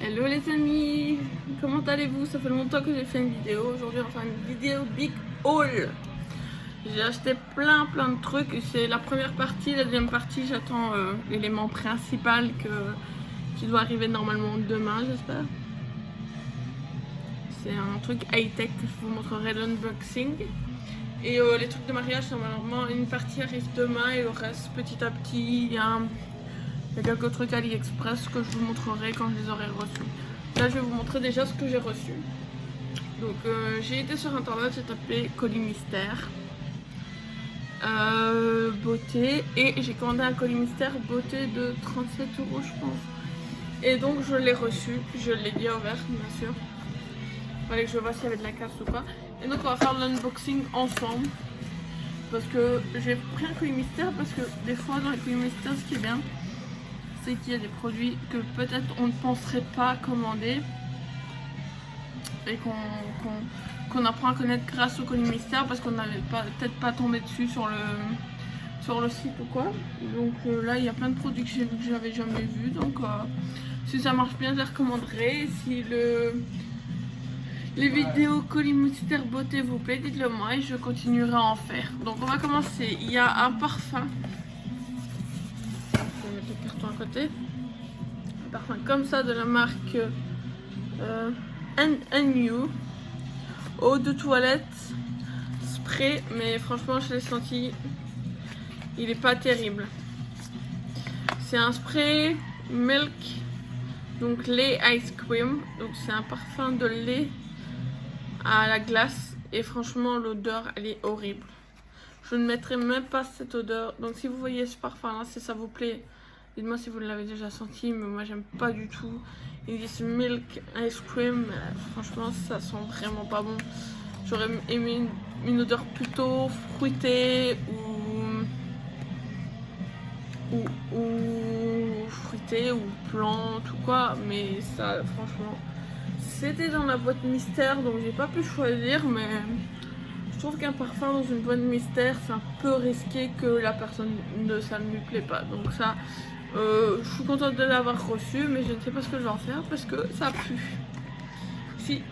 Hello les amis, comment allez-vous? Ça fait longtemps que j'ai fait une vidéo. Aujourd'hui on va faire une vidéo big haul. J'ai acheté plein de trucs. C'est la première partie, la deuxième partie j'attends l'élément principal qui doit arriver normalement demain, j'espère. C'est un truc high-tech, je vous montrerai l'unboxing. Et les trucs de mariage, normalement une partie arrive demain et le reste petit à petit. Il y a quelques trucs AliExpress que je vous montrerai quand je les aurai reçus. Là je vais vous montrer déjà ce que j'ai reçu. Donc j'ai été sur internet, j'ai tapé colis mystère beauté et j'ai commandé un colis mystère beauté de 37 € je pense. Et donc je l'ai reçu, je l'ai bien ouvert bien sûr. Fallait que je vois s'il y avait de la casse ou pas. Et donc on va faire l'unboxing ensemble. Parce que j'ai pris un colis mystère parce que des fois dans les colis mystères ce qui est bien, c'est qu'il y a des produits que peut-être on ne penserait pas commander et qu'on apprend à connaître grâce au colis mystère parce qu'on n'avait peut-être pas tombé dessus sur le site ou quoi. Donc là il y a plein de produits que j'avais jamais vus, donc si ça marche bien je les recommanderai. Si les vidéos colis mystère beauté vous plaît, dites-le moi et je continuerai à en faire. Donc on va commencer. Il y a un parfum, je vais mettre le carton à côté, un parfum comme ça de la marque New, eau de toilette spray, mais franchement je l'ai senti, il est pas terrible. C'est un spray milk, donc lait ice cream, donc c'est un parfum de lait à la glace et franchement l'odeur elle est horrible. Je ne mettrai même pas cette odeur, donc si vous voyez ce parfum là, si ça vous plaît, dites-moi si vous l'avez déjà senti, mais moi j'aime pas du tout. Ils disent milk ice cream, franchement ça sent vraiment pas bon. J'aurais aimé une odeur plutôt fruitée ou fruitée ou plante ou quoi, mais ça franchement c'était dans la boîte mystère donc j'ai pas pu choisir, mais je trouve qu'un parfum dans une boîte mystère c'est un peu risqué que la personne ça ne lui plaît pas, donc ça je suis contente de l'avoir reçu, mais je ne sais pas ce que je vais en faire parce que ça pue. Si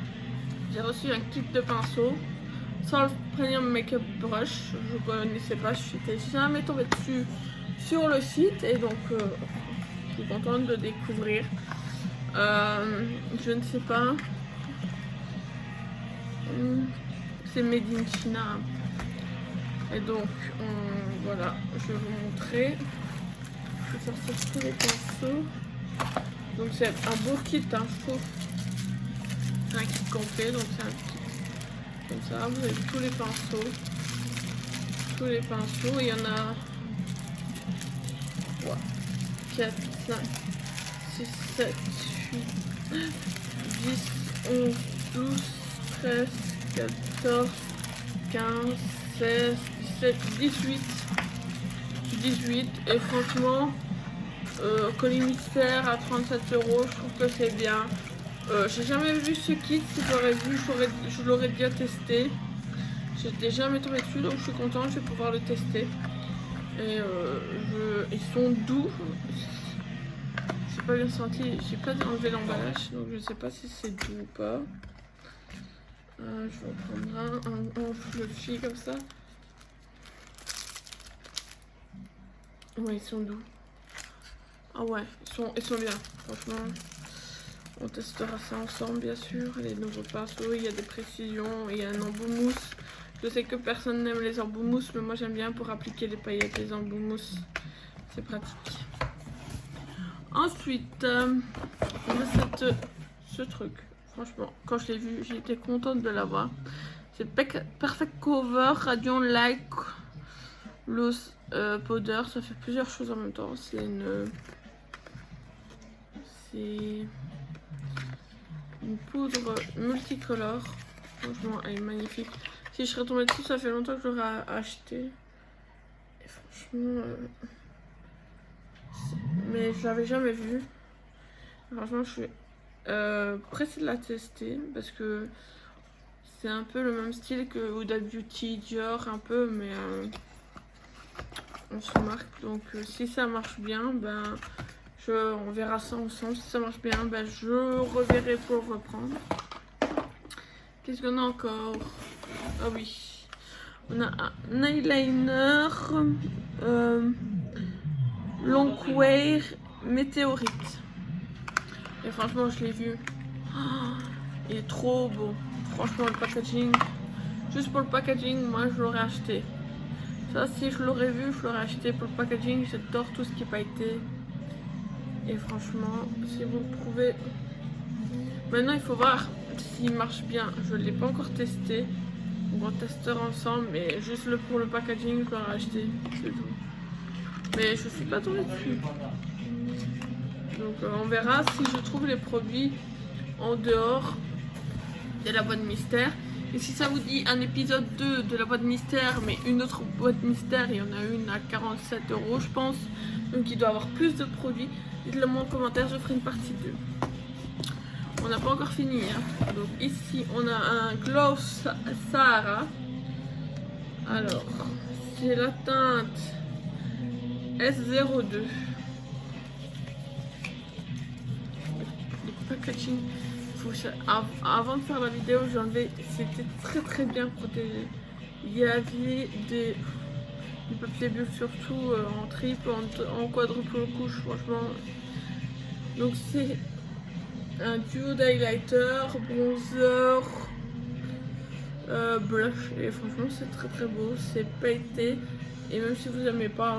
j'ai reçu un kit de pinceau Solve Premium Makeup Brush, je ne connaissais pas, je suis jamais tombée dessus sur le site et donc je suis contente de découvrir. Je ne sais pas, c'est made in China et donc voilà, je vais vous montrer. Je vais sortir tous les pinceaux. Donc c'est un beau kit, hein, je trouve. C'est un kit complet, donc c'est un kit comme ça. Vous avez tous les pinceaux. Tous les pinceaux. Il y en a 3, 4, 5, 6, 7, 8, 10, 11, 12, 13, 14, 15, 16, 17, 18 et franchement colis mystère à 37 €, je trouve que c'est bien. J'ai jamais vu ce kit, si j'aurais vu je l'aurais déjà testé. J'étais jamais tombée dessus donc je suis contente, je vais pouvoir le tester. Et ils sont doux. J'ai pas bien senti, j'ai pas enlevé l'emballage donc je sais pas si c'est doux ou pas. Je vais en prendre un fluffy comme ça. Ouais, ils sont doux. Ah ouais, ils sont bien, franchement. On testera ça ensemble, bien sûr. Les nouveaux pinceaux, il y a des précisions, il y a un embout mousse. Je sais que personne n'aime les embouts mousse, mais moi j'aime bien pour appliquer les paillettes, les embouts mousse. C'est pratique. Ensuite, on a ce truc. Franchement, quand je l'ai vu, j'ai été contente de l'avoir. C'est Perfect Cover Radiant Light Loose Powder. Ça fait plusieurs choses en même temps. C'est une poudre multicolore. Franchement, elle est magnifique. Si je serais tombée dessus, ça fait longtemps que je l'aurais acheté. Et franchement, mais je l'avais jamais vu. Franchement, je suis pressée de la tester parce que c'est un peu le même style que Huda Beauty, Dior, un peu, mais on se marque. Donc, si ça marche bien, ben On verra ça ensemble. Si ça marche bien, ben, je reverrai pour reprendre. Qu'est-ce qu'on a encore? Ah oui. On a un eyeliner Longwear météorite. Et franchement, je l'ai vu. Oh, il est trop beau. Franchement, le packaging. Juste pour le packaging, moi je l'aurais acheté. Ça, si je l'aurais vu, je l'aurais acheté pour le packaging. J'adore tout ce qui est pailleté. Et franchement, si vous le trouvez. Maintenant, il faut voir s'il marche bien. Je ne l'ai pas encore testé. On va tester ensemble. Mais juste pour le packaging, je l'aurais acheté. C'est tout. Mais je suis pas tombée dessus. Donc on verra si je trouve les produits en dehors de la boîte mystère. Et si ça vous dit un épisode 2 de la boîte mystère, mais une autre boîte mystère, il y en a une à 47 € je pense. Donc il doit avoir plus de produits. Dites-le moi en commentaire, je ferai une partie 2. On n'a pas encore fini. Hein. Donc ici on a un Glow Sahara. Alors, c'est la teinte S02. Le packaging. Avant de faire la vidéo, j'ai enlevé. C'était très bien protégé. Il y avait du papier bulle surtout en triple, en quadruple couche, franchement. Donc c'est un duo d'highlighter, bronzer, blush. Et franchement, c'est très beau. C'est pailleté. Et même si vous n'aimez pas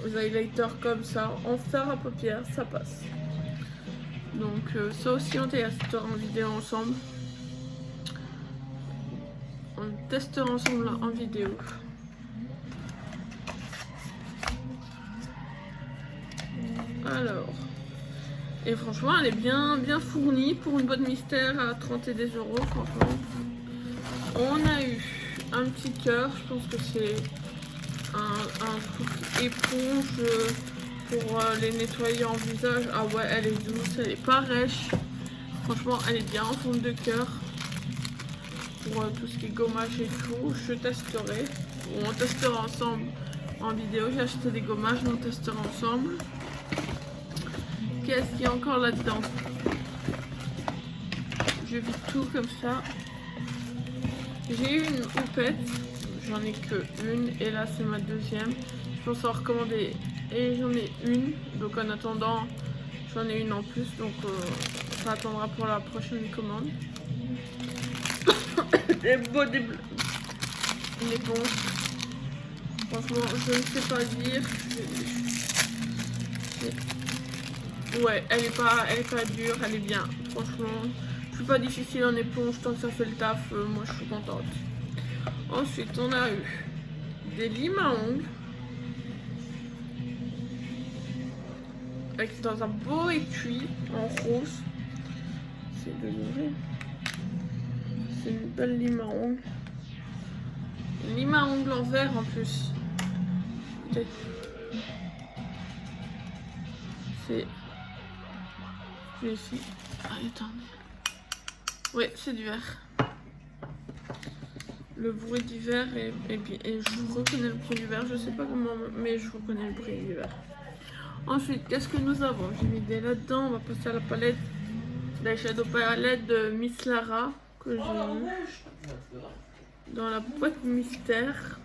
les highlighters comme ça, en fer à paupières, ça passe. Donc ça aussi on testera en vidéo ensemble. On testera ensemble en vidéo. Alors, et franchement elle est bien fournie pour une boîte mystère à 30 et des €. Franchement, on a eu un petit cœur. Je pense que c'est un truc éponge pour les nettoyer en visage. Ah ouais, elle est douce, elle est pas rêche. Franchement, elle est bien en forme de cœur. Pour tout ce qui est gommage et tout, je testerai. On testera ensemble en vidéo. J'ai acheté des gommages, on testera ensemble. Qu'est-ce qu'il y a encore là-dedans? J'ai vu tout comme ça. J'ai eu une houppette. J'en ai que une et là c'est ma deuxième. Je pense en recommander. Et j'en ai une, donc en attendant j'en ai une en plus, donc ça attendra pour la prochaine commande. Les l'éponge, franchement je ne sais pas dire. Ouais, elle est pas dure, elle est bien. Franchement, je suis pas difficile en éponge, tant que ça fait le taf, moi je suis contente. Ensuite on a eu des limes à ongles. Avec dans un beau étui en rose. C'est de l'ouvrir. C'est une belle lime à ongles. Une lime à ongles en vert en plus. C'est ici. Ah, attendez. Ouais, c'est du vert. Le bruit du vert et je reconnais le bruit du vert. Je sais pas comment, mais je reconnais le bruit du vert. Ensuite, qu'est-ce que nous avons? J'ai mis des là-dedans. On va passer à la palette, la Shadow Palette de Miss Lara que j'ai eu dans la boîte mystère.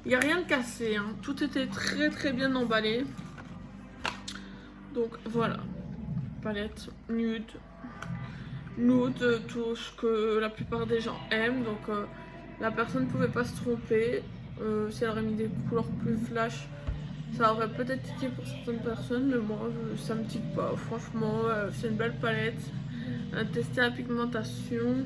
Il n'y a rien de cassé, hein. Tout était très bien emballé. Donc voilà, palette nude, tout ce que la plupart des gens aiment. Donc la personne ne pouvait pas se tromper. Si elle aurait mis des couleurs plus flash, ça aurait peut-être tiqué pour certaines personnes, mais moi ça me tique pas. Franchement, c'est une belle palette. Tester la pigmentation,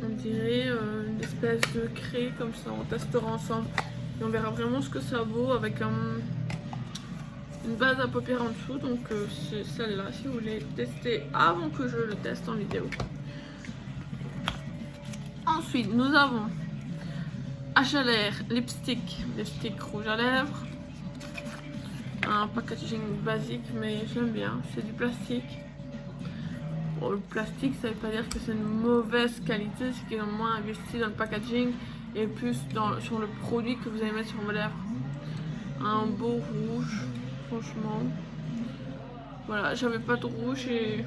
on dirait une espèce de craie comme ça. On testera ensemble et on verra vraiment ce que ça vaut avec une base à paupières en dessous. Donc c'est celle-là si vous voulez tester avant que je le teste en vidéo. Ensuite nous avons HLR lipstick rouge à lèvres. Un packaging basique mais j'aime bien, c'est du plastique. Bon, le plastique ça veut pas dire que c'est une mauvaise qualité, c'est qu'ils ont moins investi dans le packaging et plus sur le produit que vous allez mettre sur vos lèvres. Un beau rouge, franchement. Voilà, j'avais pas de rouge et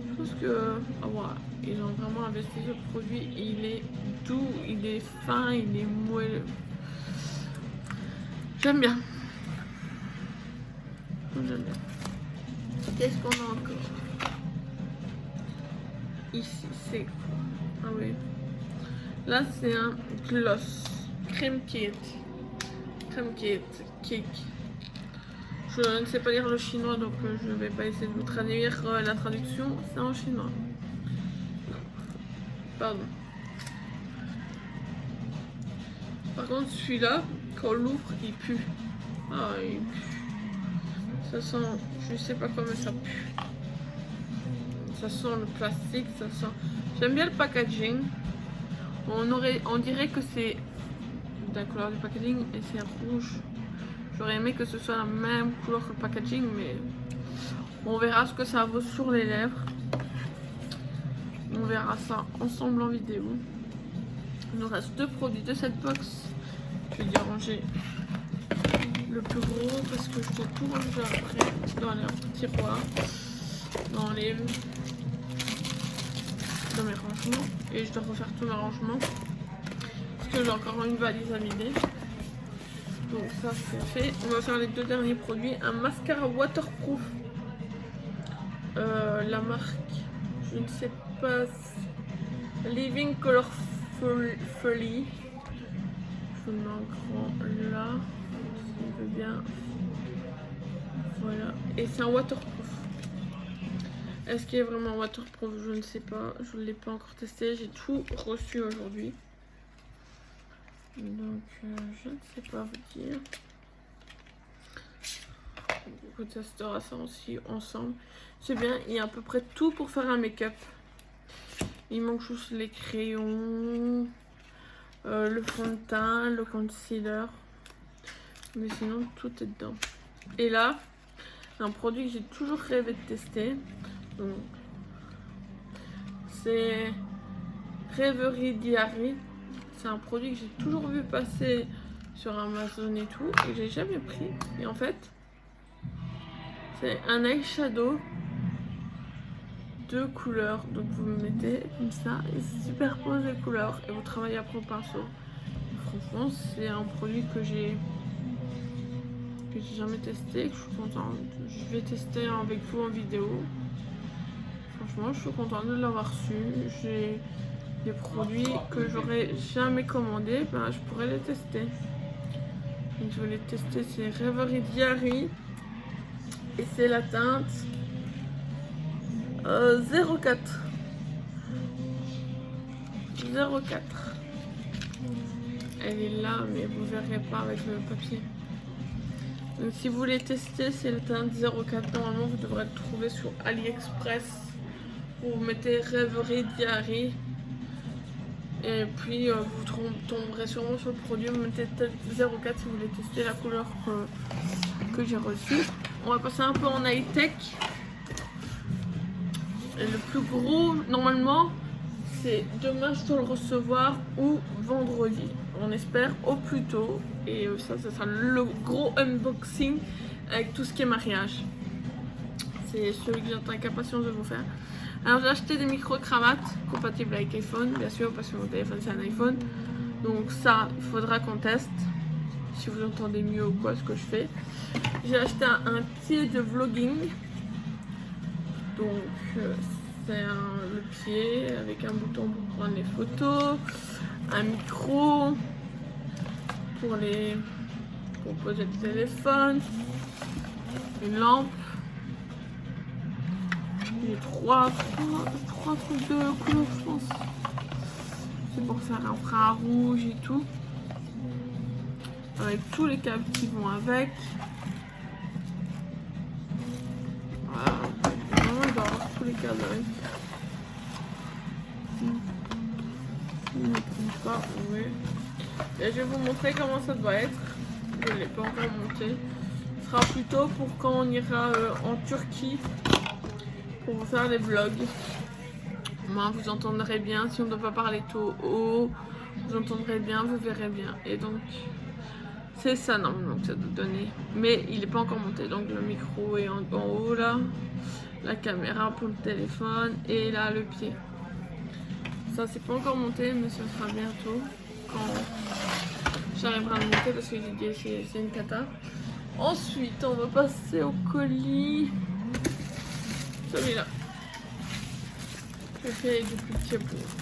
je pense que voilà, ils ont vraiment investi ce produit. Il est doux, il est fin, il est moelleux. J'aime bien. J'aime bien. Qu'est-ce qu'on a encore? Ici, c'est quoi? Ah oui. Là, c'est un gloss. Crème Kit. Crème Kit. Kick. Je ne sais pas lire le chinois, donc je ne vais pas essayer de vous traduire la traduction. C'est en chinois. Pardon. Par contre, celui-là, quand on l'ouvre, il pue. Ah, il pue. Ça sent, je sais pas comment ça pue. Ça sent le plastique, ça sent. J'aime bien le packaging. On dirait que c'est de la couleur du packaging et c'est rouge. J'aurais aimé que ce soit la même couleur que le packaging, mais on verra ce que ça vaut sur les lèvres. On verra ça ensemble en vidéo. Il nous reste 2 produits de cette box. Je vais y ranger le plus gros parce que je dois tout ranger après dans les tiroirs, dans mes rangements, et je dois refaire tous mes rangements parce que j'ai encore une valise à vider. Donc ça c'est fait. On va faire les 2 derniers produits. Un mascara waterproof. La marque, je ne sais pas. Living Color Fully. Je vous le mets en grand là. Si on veut bien. Voilà. Et c'est un waterproof. Est-ce qu'il est vraiment waterproof? Je ne sais pas. Je ne l'ai pas encore testé. J'ai tout reçu aujourd'hui. Donc je ne sais pas vous dire. On testera ça aussi ensemble. C'est bien, il y a à peu près tout pour faire un make-up. Il manque juste les crayons, le fond de teint, le concealer. Mais sinon tout est dedans. Et là, un produit que j'ai toujours rêvé de tester. C'est Reverie Diary. C'est un produit que j'ai toujours vu passer sur Amazon et tout, et j'ai jamais pris. Et en fait, c'est un eyeshadow 2 couleurs. Donc vous le mettez comme ça et c'est superpose les couleurs et vous travaillez après au pinceau. Franchement, c'est un produit que j'ai jamais testé, que je suis contente. Je vais tester avec vous en vidéo. Franchement, je suis contente de l'avoir reçu. J'ai des produits que j'aurais jamais commandés, ben, je pourrais les tester. Donc, je vais les tester, c'est Reverie Diary et c'est la teinte 04. Elle est là, mais vous verrez pas avec le papier. Donc si vous voulez tester, c'est la teinte 04. Normalement, vous devrez le trouver sur AliExpress. Vous mettez Reverie Diary. Et puis vous tomberez sûrement sur le produit. Vous mettez 04 si vous voulez tester la couleur que j'ai reçue. On va passer un peu en high-tech. Et le plus gros, normalement, c'est demain je dois le recevoir ou vendredi. On espère au plus tôt. Et ça sera le gros unboxing avec tout ce qui est mariage. C'est celui que j'attends avec impatience de vous faire. Alors j'ai acheté des micro-cravates compatibles avec iPhone, bien sûr, parce que mon téléphone c'est un iPhone. Donc ça, il faudra qu'on teste. Si vous entendez mieux ou quoi ce que je fais. J'ai acheté un pied de vlogging. Donc c'est le pied avec un bouton pour prendre les photos, un micro pour poser le téléphone, une lampe. J'ai trois trucs de couleur, je pense. C'est pour faire un frein rouge et tout. Avec tous les câbles qui vont avec. Voilà. Vraiment, il doit avoir tous les câbles avec. Je ne me trompe pas, oui. Et je vais vous montrer comment ça doit être. Je ne l'ai pas encore monté. Ce sera plutôt pour quand on ira en Turquie. Pour vous faire les vlogs. Moi, vous entendrez bien. Si on ne doit pas parler trop haut, vous entendrez bien, vous verrez bien. Et donc, C'est ça normalement que ça doit donner. Mais il n'est pas encore monté. Donc le micro est en haut là. La caméra pour le téléphone. Et là le pied. Ça c'est pas encore monté mais ce sera bientôt. Quand j'arriverai à le monter parce que j'ai dit c'est une cata. Ensuite on va passer au colis. Celui-là. Je fais du plus petit au plus grand.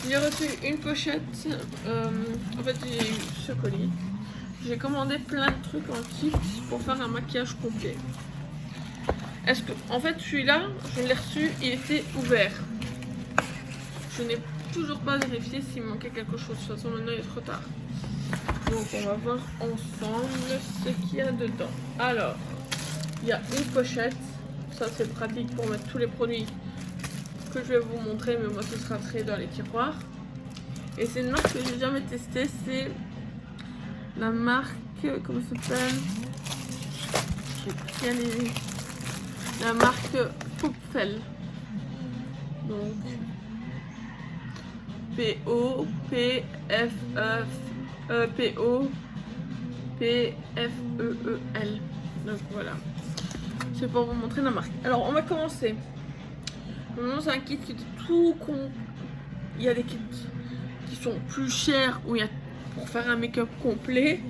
J'ai reçu une pochette. En fait j'ai eu ce colis. J'ai commandé plein de trucs en kit pour faire un maquillage complet. Est-ce que, en fait, celui-là, je l'ai reçu, il était ouvert. Je n'ai toujours pas vérifié s'il manquait quelque chose. De toute façon, maintenant il est trop tard. Donc, on va voir ensemble ce qu'il y a dedans. Alors, il y a une pochette. Ça, c'est pratique pour mettre tous les produits que je vais vous montrer, mais moi, ce sera trait dans les tiroirs. Et c'est une marque que j'ai jamais testée. C'est la marque, comment ça s'appelle? La marque Pupfel. Donc P-O-P-F-E-P-O-P-F-E-E-L. Donc voilà. C'est pour vous montrer la marque. Alors on va commencer. Normalement c'est un kit qui est tout con. Il y a des kits qui sont plus chers où il y a pour faire un make-up complet.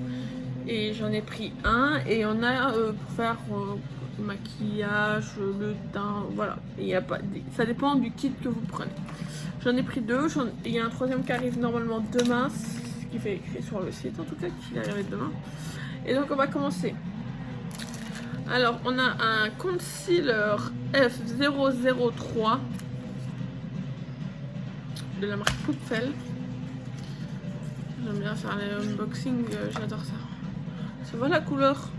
Et j'en ai pris un. Et on a pour faire le maquillage, le teint, voilà. Et il y a pas, ça dépend du kit que vous prenez. J'en ai pris deux. Il y a un troisième qui arrive normalement demain. Ce qui fait écrit sur le site en tout cas, qu'il arrive demain. Et donc on va commencer. Alors on a un concealer F003 de la marque Pupfel. J'aime bien faire les unboxings, j'adore ça. Ça va la couleur.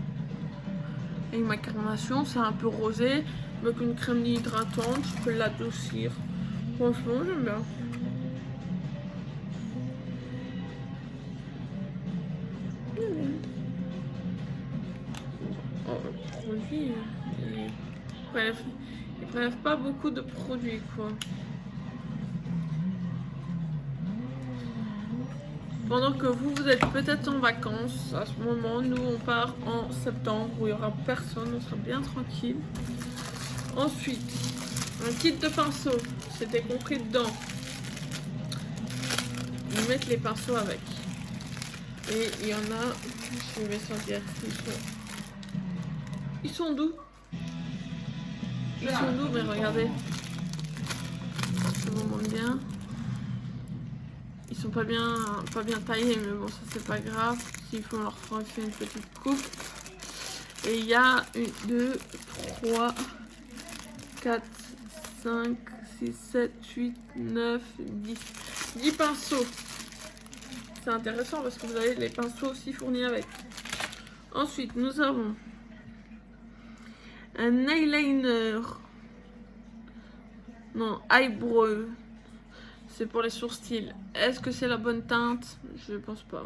Et ma carnation, c'est un peu rosé, mais avec une crème hydratante, je peux l'adoucir. Franchement, j'aime bien. Oh, le produit, il prélève pas beaucoup de produits, quoi. Pendant que vous êtes peut-être en vacances, à ce moment, nous on part en septembre où il n'y aura personne, on sera bien tranquille. Ensuite, un kit de pinceaux, c'était compris dedans. Ils mettent les pinceaux avec. Et il y en a, je vais sentir, ils sont doux. Ils sont doux, mais regardez. Je vous montre bien. Ils sont pas bien taillés, mais bon, ça c'est pas grave. S'il faut, on leur fera une petite coupe. Et il y a 1, 2, 3, 4, 5, 6, 7, 8, 9, 10. 10 pinceaux. C'est intéressant parce que vous avez les pinceaux aussi fournis avec. Ensuite, nous avons un eyeliner. Non, eyebrow. C'est pour les sourcils. Est-ce que c'est la bonne teinte? Je pense pas.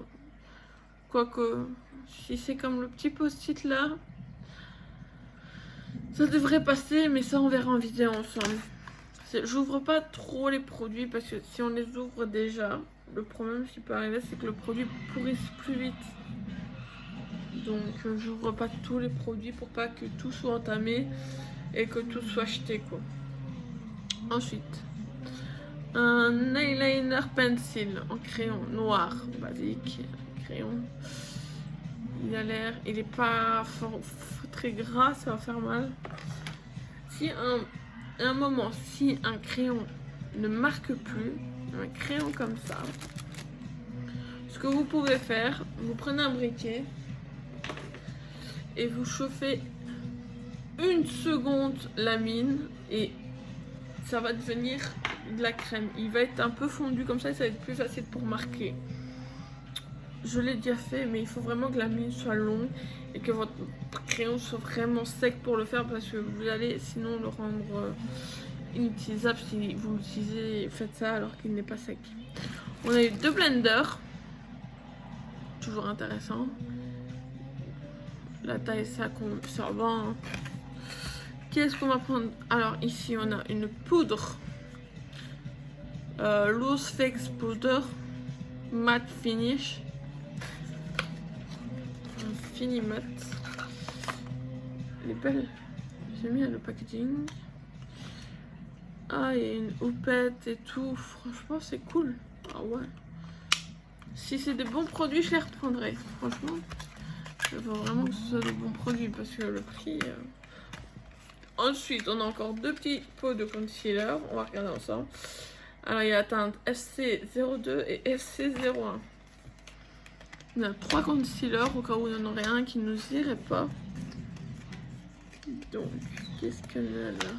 Quoique, si c'est comme le petit post-it là, ça devrait passer, mais ça on verra en vidéo ensemble. J'ouvre pas trop les produits parce que si on les ouvre déjà, le problème qui peut arriver c'est que le produit pourrisse plus vite. Donc j'ouvre pas tous les produits pour pas que tout soit entamé et que tout soit jeté, quoi. Ensuite, un eyeliner pencil en crayon noir basique, crayon. Il est pas très gras, ça va faire mal. Si un moment, si un crayon ne marque plus, un crayon comme ça, ce que vous pouvez faire, vous prenez un briquet et vous chauffez 1 seconde la mine et ça va devenir de la crème. Il va être un peu fondu comme ça et ça va être plus facile pour marquer. Je l'ai déjà fait, mais il faut vraiment que la mine soit longue et que votre crayon soit vraiment sec pour le faire parce que vous allez sinon le rendre inutilisable si vous l'utilisez et faites ça alors qu'il n'est pas sec. On a eu 2 blenders, toujours intéressant. La taille ça va. Hein. Qu'est-ce qu'on va prendre? Alors ici on a une poudre Loose Fix Powder Matte Finish. fini mat. Elle est belle. J'aime bien le packaging. Ah, il y a une houppette et tout. Franchement, c'est cool. Ah ouais. Si c'est des bons produits, je les reprendrai. Franchement, il faut vraiment que ce soit des bons produits parce que le prix. Ensuite, on a encore deux petits pots de concealer. On va regarder ensemble. Alors, il y a la teinte FC02 et FC01. On a 3 concealers au cas où il y en aurait un qui nous irait pas. Donc, qu'est-ce qu'on a là?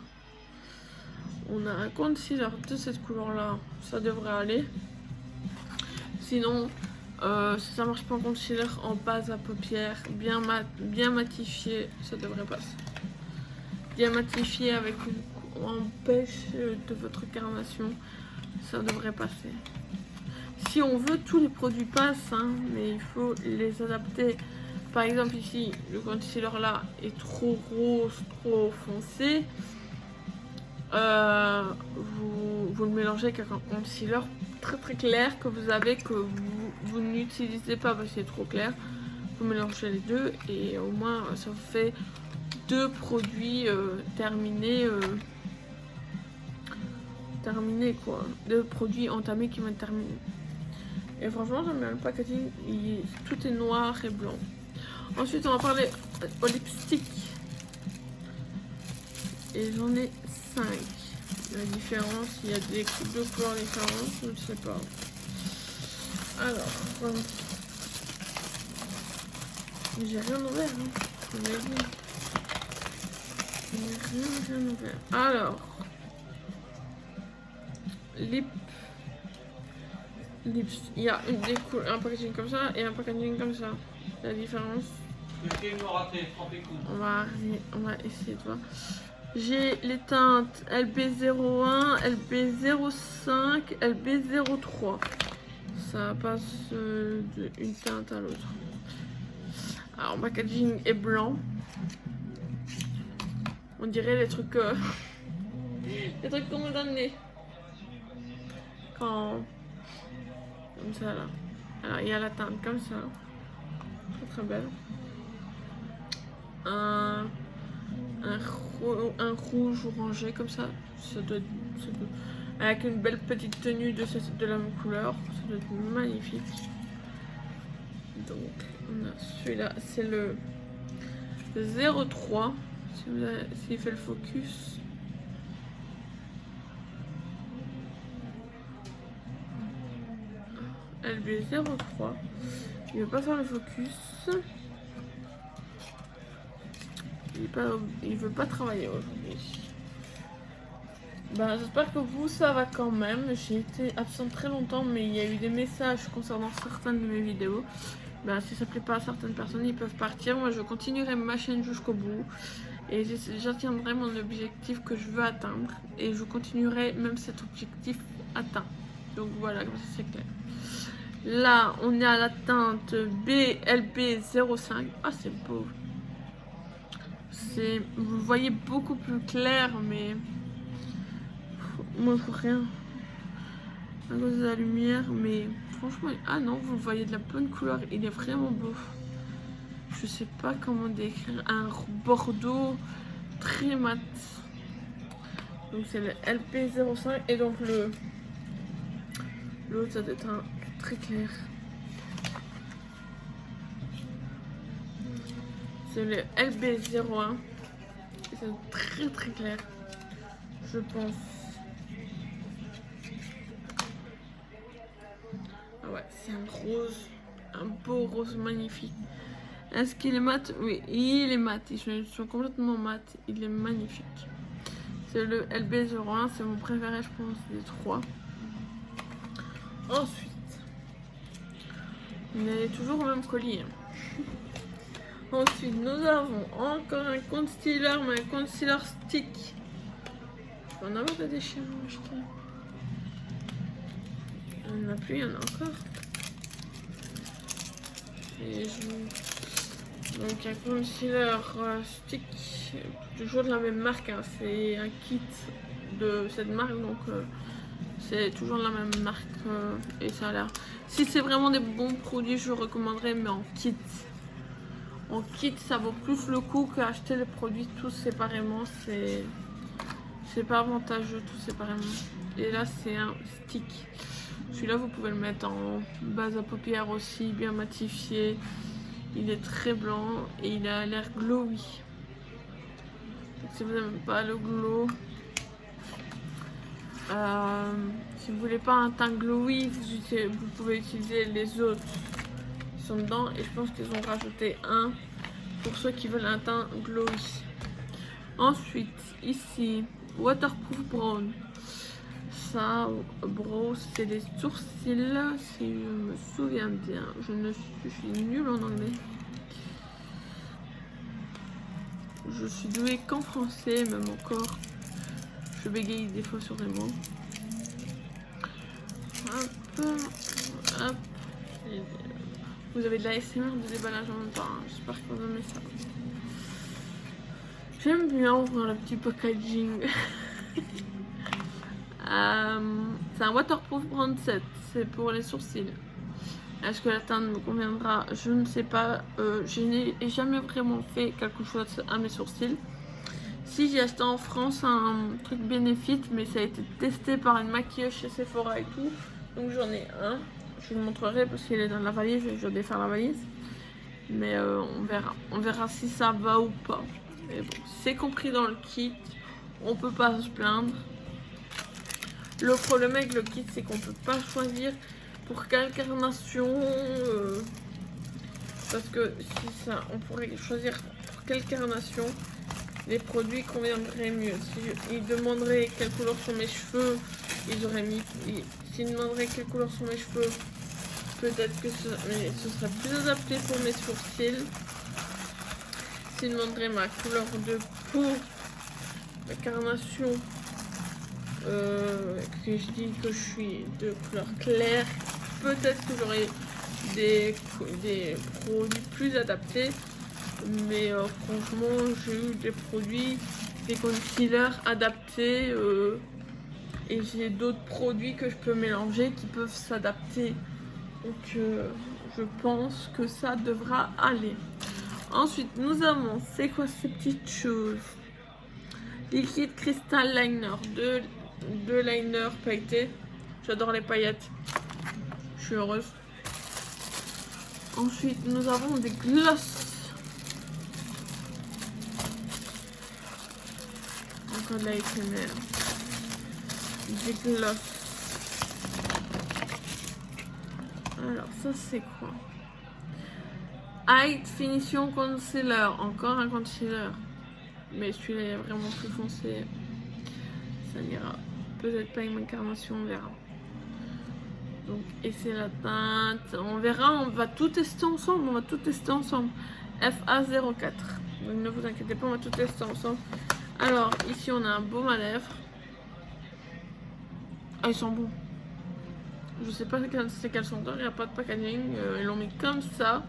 On a un concealer de cette couleur-là. Ça devrait aller. Sinon, si ça marche pas en concealer en base à paupières, bien matifié, ça devrait passer. Bien matifié avec une empêche de votre carnation, ça devrait passer. Si on veut, tous les produits passent, hein, mais il faut les adapter. Par exemple ici, le concealer là est trop rose, trop foncé. Vous le mélangez avec un concealer très clair que vous avez, que vous n'utilisez pas parce que c'est trop clair. Vous mélangez les deux et au moins ça vous fait deux produits terminés. Terminés quoi. Deux produits entamés qui vont être terminés. Et franchement j'aime bien le packaging, tout est noir et blanc. Ensuite on va parler au lipstick. Et j'en ai 5. La différence, il y a deux couleurs différentes, je ne sais pas. Alors, j'ai rien ouvert, hein. Je vous l'ai dit. J'ai rien ouvert. Alors, lips. Il y a un packaging comme ça et un packaging comme ça. La différence. On va essayer de voir. J'ai les teintes LB01, LB05, LB03. Ça passe d'une teinte à l'autre. Alors, le packaging est blanc. On dirait les trucs qu'on me donne quand... Comme ça, là. Alors, il y a la teinte comme ça. Très belle. Un rouge orangé comme ça, avec une belle petite tenue de la même couleur, ça doit être magnifique. Donc on a celui-là, c'est le 03, s'il fait le focus. LB03, il veut pas faire le focus. Il veut pas travailler aujourd'hui. J'espère que vous ça va quand même. J'ai été absente très longtemps, mais il y a eu des messages concernant certaines de mes vidéos. Si ça plaît pas à certaines personnes, ils peuvent partir. Moi je continuerai ma chaîne jusqu'au bout et j'atteindrai mon objectif que je veux atteindre et je continuerai même cet objectif atteint. Donc voilà, comme ça c'est clair. Là on est à la teinte BLB05. Ah c'est beau. Vous le voyez beaucoup plus clair, mais moi il faut rien à cause de la lumière, mais franchement, ah non, vous le voyez de la bonne couleur, il est vraiment beau. Je sais pas comment décrire, un bordeaux très mat. Donc c'est le LP05 et donc l'autre ça doit être un très clair. C'est le LB01. C'est très clair, je pense. Ah ouais, c'est un rose, un beau rose magnifique. Est-ce qu'il est mat? Oui, il est mat. Ils sont complètement mat. Il est magnifique. C'est le LB01, c'est mon préféré, je pense, des trois. Ensuite, on est toujours au même colis. Ensuite, nous avons encore un concealer, mais un concealer stick. Je vais en avoir des déchirants à acheter. Il n'y en a plus, il y en a encore. Et donc un concealer stick, toujours de la même marque. Hein. C'est un kit de cette marque, donc c'est toujours de la même marque. Et ça a l'air. Si c'est vraiment des bons produits, je recommanderais, mais en kit. en kit, ça vaut plus le coup qu'acheter les produits tous séparément. C'est pas avantageux tous séparément. Et là, c'est un stick. Celui-là, vous pouvez le mettre en base à paupières aussi, bien matifié. Il est très blanc et il a l'air glowy. Donc, si vous n'aimez pas le glow, si vous voulez pas un teint glowy, vous pouvez utiliser les autres qui sont dedans. Et je pense qu'ils ont rajouté un pour ceux qui veulent un teint glowy. Ensuite, ici, Waterproof Brown. Ça, brow, c'est les sourcils, si je me souviens bien. Je suis nulle en anglais. Je suis douée qu'en français, même encore. Je bégaye des fois sur les mots. Hop, hop. Vous avez de la ASMR de déballage en même temps. Hein. J'espère que vous aimez ça. J'aime bien ouvrir le petit packaging. C'est un waterproof brand set, c'est pour les sourcils. Est-ce que la teinte me conviendra? Je ne sais pas. Je n'ai jamais vraiment fait quelque chose à mes sourcils. Si j'ai acheté en France un truc Benefit, mais ça a été testé par une maquilleuse chez Sephora et tout. Donc j'en ai un. Je vous le montrerai parce qu'il est dans la valise et je vais défaire la valise. Mais on verra. On verra si ça va ou pas. Mais bon, c'est compris dans le kit. On peut pas se plaindre. Le problème avec le kit, c'est qu'on peut pas choisir pour quelle carnation. Parce que si ça, on pourrait choisir pour quelle carnation les produits conviendraient mieux. S'ils demanderaient quelle couleur sont mes cheveux, ils auraient mis. S'ils demanderaient quelle couleur sont mes cheveux, peut-être que ce serait plus adapté pour mes sourcils. S'ils demanderaient ma couleur de peau, ma carnation. Que je dis que je suis de couleur claire, peut-être que j'aurai des produits plus adaptés, mais franchement j'ai eu des produits, des concealers adaptés et j'ai d'autres produits que je peux mélanger qui peuvent s'adapter, donc je pense que ça devra aller. Ensuite nous avons, c'est quoi ces petites choses? Liquid Crystal Liner, deux liners pailletés. J'adore les paillettes. Je suis heureuse. Ensuite, nous avons des glosses. Encore de la ASMR. Des glosses. Alors, ça c'est quoi? Height Finition Concealer. Encore un concealer. Mais celui-là est vraiment plus foncé. Ça n'ira peut-être pas avec ma carnation, on verra. Donc, et c'est la teinte. On verra, on va tout tester ensemble. FA04. Donc, ne vous inquiétez pas, on va tout tester ensemble. Alors, ici, on a un baume à lèvres. Ah, ils sont bons. Je sais pas c'est quel senteur, il n'y a pas de packaging. Ils l'ont mis comme ça.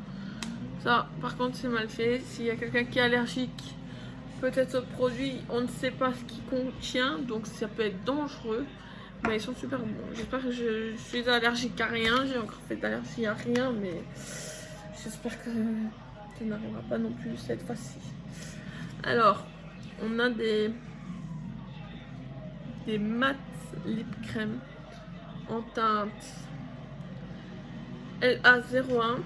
Ça, par contre, c'est mal fait. S'il y a quelqu'un qui est allergique, peut-être ce produit, on ne sait pas ce qu'il contient, donc ça peut être dangereux, mais ils sont super bons. J'espère que je suis allergique à rien, j'ai encore fait d'allergie à rien, mais j'espère que ça n'arrivera pas non plus cette fois-ci. Alors, on a des mat lip crème en teinte LA01.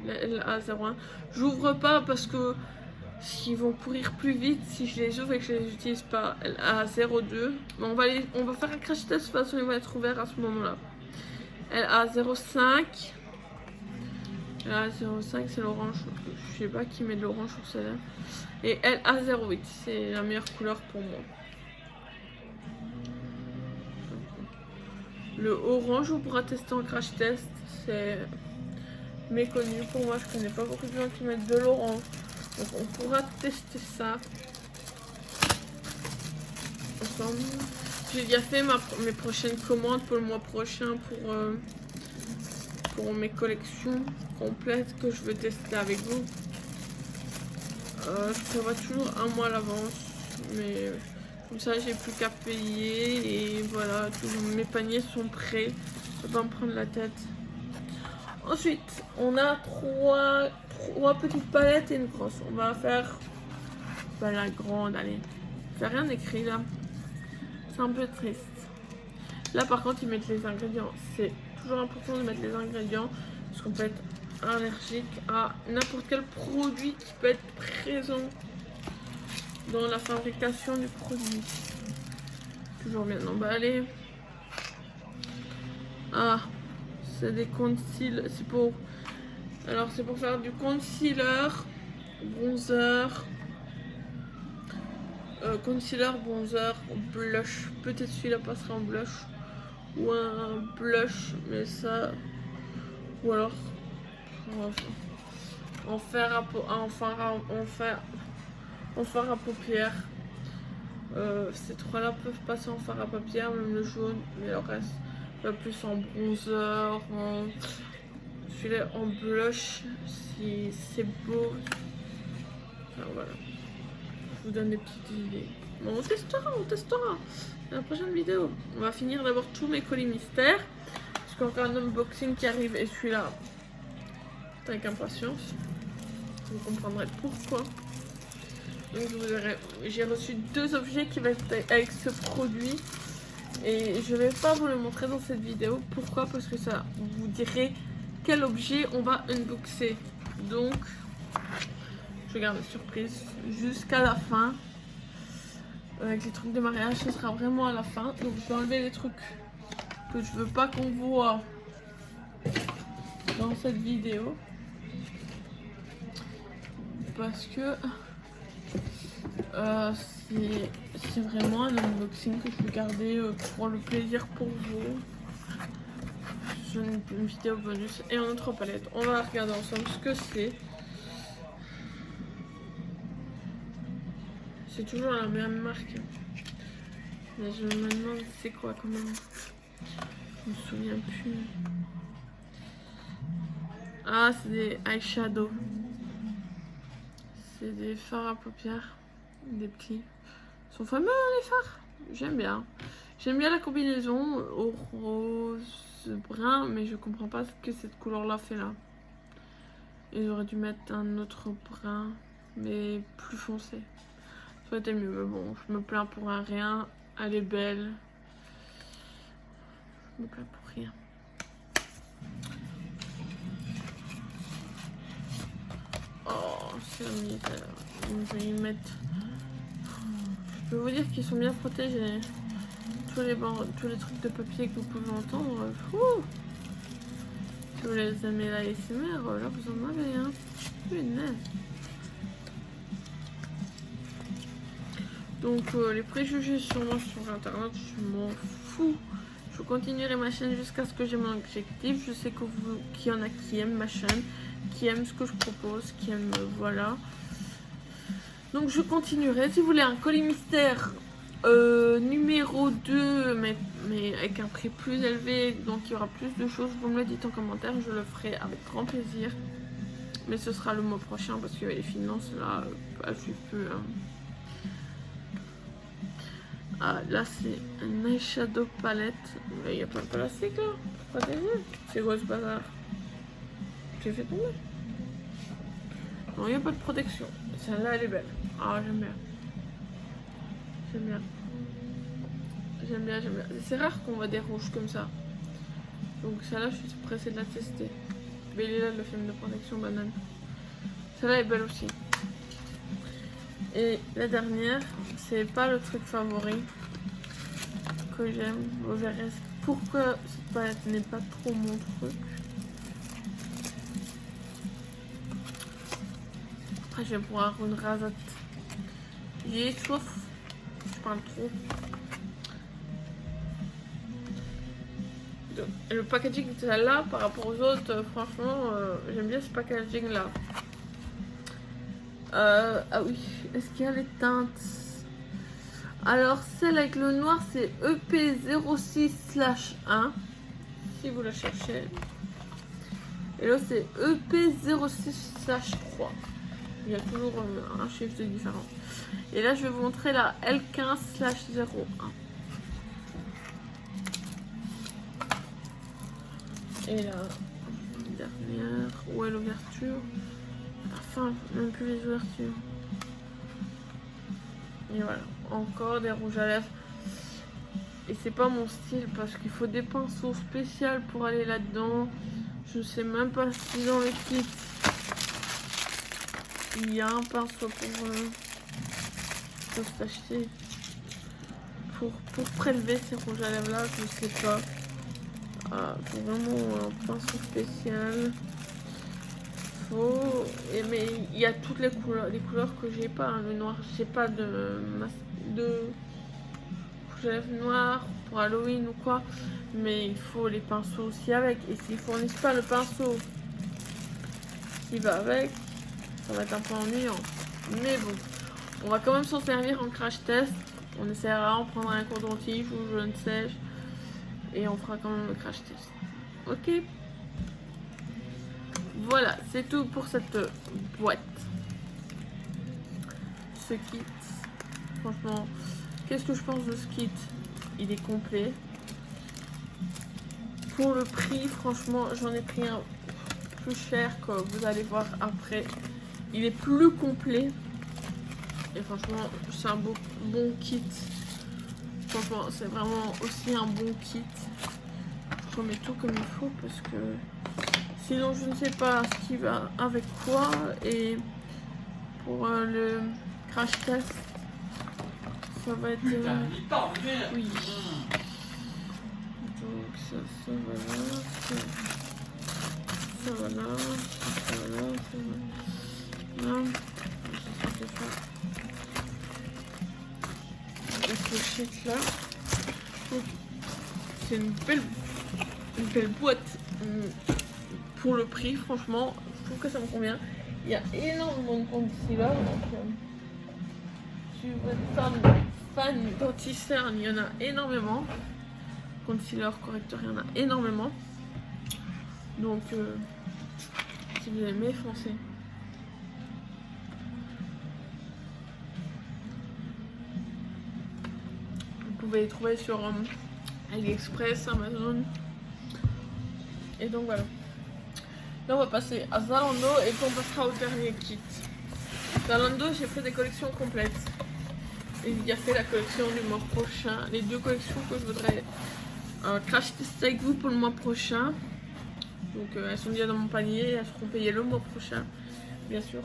LA01. J'ouvre pas parce que ils vont pourrir plus vite si je les ouvre et que je les utilise pas. LA02. Mais on va faire un crash test, de toute façon ils vont être ouverts à ce moment-là. LA05. LA05 c'est l'orange. Je sais pas qui met de l'orange sur celle-là. Et LA08 c'est la meilleure couleur pour moi. Le orange on pourra tester en crash test. C'est méconnu pour moi. Je connais pas beaucoup de gens qui mettent de l'orange. Donc on pourra tester ça ensemble. J'ai déjà fait mes prochaines commandes pour le mois prochain pour mes collections complètes que je veux tester avec vous. Je prévois toujours un mois à l'avance, mais comme ça j'ai plus qu'à payer et voilà, tous mes paniers sont prêts. Je vais pas me prendre la tête. Ensuite, on a 3 petites palettes et une grosse. On va faire la grande, allez. Il n'y a rien écrit là. C'est un peu triste. Là par contre ils mettent les ingrédients. C'est toujours important de mettre les ingrédients parce qu'on peut être allergique à n'importe quel produit qui peut être présent dans la fabrication du produit. Toujours bien emballé. Ah, c'est des concealers. C'est pour faire du concealer, bronzer. Concealer, bronzer, blush. Peut-être celui-là passera en blush. Ou un blush, mais ça. Ou alors. En fer à paupières. Ces trois-là peuvent passer en fer à paupières, même le jaune, mais le reste va plus en bronzer, celui-là en blush, si c'est beau. Enfin, voilà. Je vous donne des petites idées. Bon, on testera. Dans la prochaine vidéo. On va finir d'abord tous mes colis mystères. Parce qu'il y a encore un unboxing qui arrive et celui-là, avec impatience. Vous comprendrez pourquoi. Donc j'ai reçu 2 objets qui vont être avec ce produit. Et je vais pas vous le montrer dans cette vidéo. Pourquoi? Parce que ça vous dirait quel objet on va unboxer. Donc je garde la surprise jusqu'à la fin. Avec les trucs de mariage, ce sera vraiment à la fin. Donc je vais enlever les trucs que je veux pas qu'on voit dans cette vidéo. Parce que c'est vraiment un unboxing que je vais garder pour le plaisir pour vous. C'est une vidéo bonus et en autre palette. On va regarder ensemble ce que c'est. C'est toujours la même marque. Mais je me demande c'est quoi quand même. Je me souviens plus. Ah, c'est des eyeshadows. C'est des fards à paupières. Des petits. Ils sont fameux les fards. J'aime bien. J'aime bien la combinaison au rose brun, mais je comprends pas ce que cette couleur là fait là. Ils auraient dû mettre un autre brun, mais plus foncé. Ça aurait été mieux, mais bon, je me plains pour un rien. Elle est belle. Je me plains pour rien. Oh, c'est un militaire. Je vais y mettre. Je peux vous dire qu'ils sont bien protégés. Tous les trucs de papier que vous pouvez entendre. Si vous les aimez la ASMR, là vous en avez, hein. Punaise. Donc les préjugés sur moi sur internet, je m'en fous. Je continuerai ma chaîne jusqu'à ce que j'ai mon objectif. Je sais qu'il y en a qui aiment ma chaîne, qui aiment ce que je propose, qui aiment voilà. Donc je continuerai. Si vous voulez un colis mystère numéro 2, mais avec un prix plus élevé, donc il y aura plus de choses, vous me le dites en commentaire, je le ferai avec grand plaisir. Mais ce sera le mois prochain parce que les finances là, je suis plus. Ah, là c'est un eyeshadow palette. Il n'y a pas de plastique là. Protégé. C'est quoi ce bazar? J'ai fait tomber. Non, il n'y a pas de protection. Celle-là elle est belle. Ah, j'aime bien. J'aime bien. J'aime bien. C'est rare qu'on voit des rouges comme ça. Donc celle-là je suis pressée de la tester. Bella, le film de protection banane. Celle-là est belle aussi. Et la dernière, c'est pas le truc favori que j'aime. Vous verrez pourquoi cette palette n'est pas trop mon truc. Après, je vais pouvoir une rasate. J'ai soif. Je parle trop. Donc, le packaging de celle-là par rapport aux autres, franchement, j'aime bien ce packaging là. Ah oui, est-ce qu'il y a les teintes? Alors celle avec le noir c'est EP06/1 si vous la cherchez. Et là c'est EP06/3. Il y a toujours un chiffre de différence. Et là je vais vous montrer la L15/01. Et la dernière, où est l'ouverture? enfin, même plus les ouvertures. Et voilà, encore des rouges à lèvres. Et c'est pas mon style parce qu'il faut des pinceaux spéciaux pour aller là-dedans. Je sais même pas si dans le kit il y a un pinceau pour s'acheter pour prélever ces rouges à lèvres là, je sais pas. Faut vraiment un pinceau spécial. Mais il y a toutes les couleurs que j'ai pas, hein. Le noir, j'ai pas de rouge à lèvres noir pour Halloween ou quoi, mais il faut les pinceaux aussi avec, et s'ils fournissent pas le pinceau qui va avec, ça va être un peu ennuyant. Mais bon, on va quand même s'en servir en crash test. On essaiera, on prendra un coton-tige ou je ne sais, et on fera quand même le crash test. Ok, voilà, c'est tout pour cette boîte. Ce kit, franchement, qu'est-ce que je pense de ce kit? Il est complet. Pour le prix, franchement, j'en ai pris un plus cher que vous allez voir après. Il est plus complet. Et franchement, c'est un bon kit. Franchement, c'est vraiment aussi un bon kit. Je remets tout comme il faut parce que sinon, je ne sais pas ce qui va avec quoi. Et pour le crash test, ça va être... oui. Donc ça va là, ça va là, ça va là, ça va là. Et ce shit là. C'est une belle boîte pour le prix, franchement, je trouve que ça me convient. Il y a énormément de concealer, donc si vous êtes fan d'anti-cerne, il y en a énormément. Concealer, correcteur, il y en a énormément. Donc si vous aimez, foncez. Vous pouvez les trouver sur AliExpress, Amazon. Et donc voilà. Là on va passer à Zalando et puis on passera au dernier kit. Zalando, j'ai fait des collections complètes. Et il y a fait la collection du mois prochain. Les deux collections que je voudrais crash tester avec vous pour le mois prochain. Donc elles sont déjà dans mon panier, elles seront payées le mois prochain, bien sûr.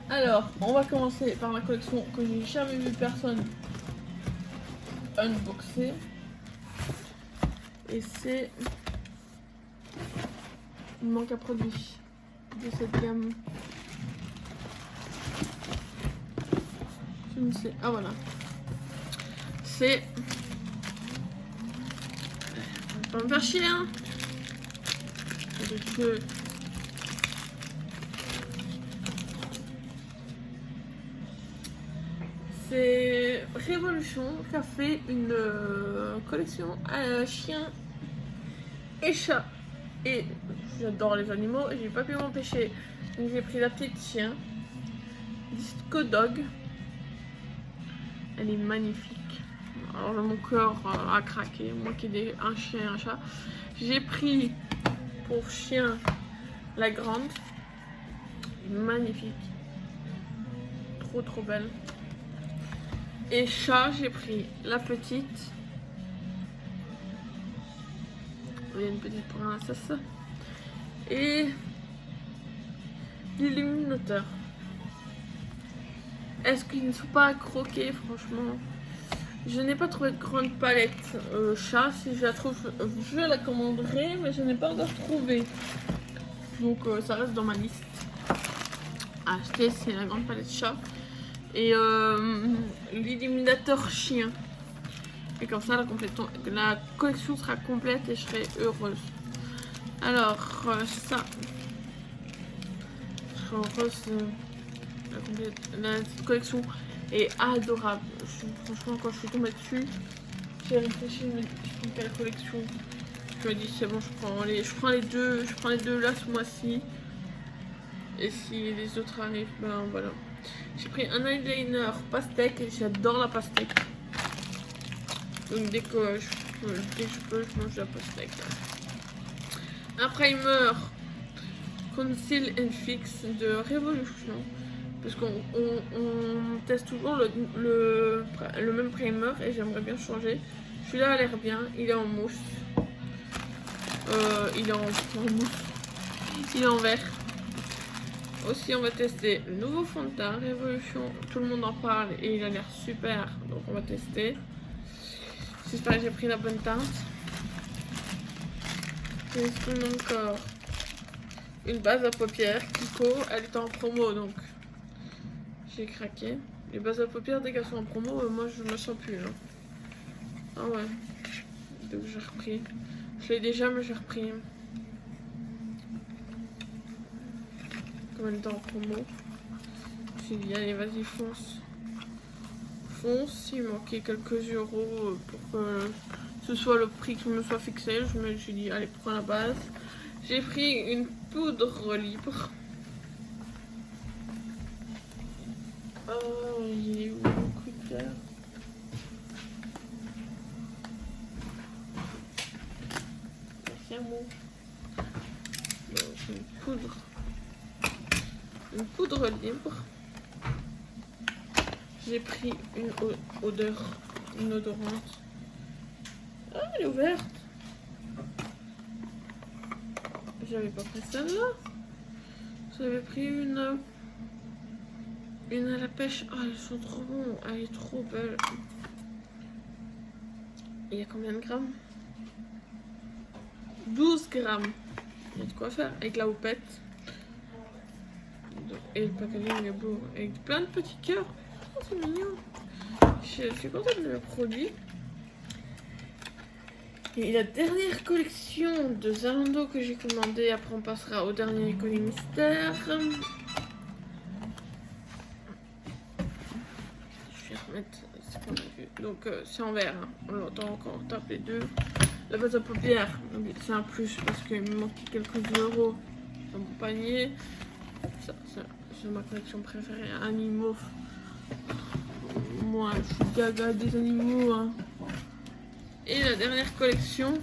Alors, on va commencer par la collection que j'ai jamais vu personne unboxer. Et c'est... il manque un produit de cette gamme. Je ne sais... ah voilà. C'est... on va pas me faire chier, hein. C'est Révolution qui a fait une collection à chiens et chats. Et j'adore les animaux et j'ai pas pu m'empêcher. Donc j'ai pris la petite chien, Disco Dog. Elle est magnifique. Alors mon cœur a craqué, moi qui ai un chien et un chat. J'ai pris pour chien la grande, magnifique, trop belle. Et chat, j'ai pris la petite. Il y a une petite princesse et l'illuminateur. Est-ce qu'ils ne sont pas à croquer? Franchement, je n'ai pas trouvé de grande palette chat. Si je la trouve, je la commanderai, mais je n'ai pas encore trouvé. Donc ça reste dans ma liste à acheter. C'est la grande palette chat et l'illuminateur chien. Et comme ça, la collection sera complète et je serai heureuse. Alors ça, je suis heureuse. La collection est adorable. Franchement, quand je suis tombée dessus, j'ai réfléchi, je me dis, je prends quelle collection? Je me dis c'est bon, je prends les deux là ce mois-ci. Et si les autres arrivent, ben voilà. J'ai pris un eyeliner pastèque et j'adore la pastèque. Donc dès que je peux, je mange la pastèque. Un primer Conceal and Fix de Revolution. Parce qu'on teste toujours le même primer et j'aimerais bien changer. Celui-là a l'air bien, il est en mousse. Il est en mousse. Il est en verre. Aussi on va tester le nouveau fond de teint Revolution. Tout le monde en parle et il a l'air super. Donc on va tester. J'espère que j'ai pris la bonne teinte. J'ai encore une base à paupières Kiko. Elle est en promo donc j'ai craqué. Les bases à paupières dès qu'elles sont en promo, moi je me sens plus. Hein. Ah ouais. Donc j'ai repris. Je l'ai déjà mais j'ai repris. Comme elle est en promo. J'ai dit allez vas-y fonce. Fonce, il manquait quelques euros pour que ce soit le prix qui me soit fixé. Je me suis dit allez prends la base. J'ai pris une poudre libre. Oh il est où mon coup de cœur? Merci à moi. Donc une poudre libre. J'ai pris une odorante. Ah, elle est ouverte. J'avais pas pris celle-là. J'avais pris une à la pêche. Oh, elles sont trop bons. Elle est trop belle. Il y a combien de grammes? 12 grammes. Il y a de quoi faire avec la houppette. Et le packaging est beau. Avec plein de petits cœurs. Oh, c'est mignon. Je suis contente de le produit. Et la dernière collection de Zalando que j'ai commandé. Après on passera au dernier colis mystère. Je vais remettre ce qu'on a vu. Donc c'est en vert. Hein. On l'entend encore taper deux. La base à paupières, c'est un plus parce qu'il me manquait quelques euros dans mon panier. Ça, c'est ma collection préférée. Animaux. Moi, je suis gaga des animaux. Hein. Et la dernière collection,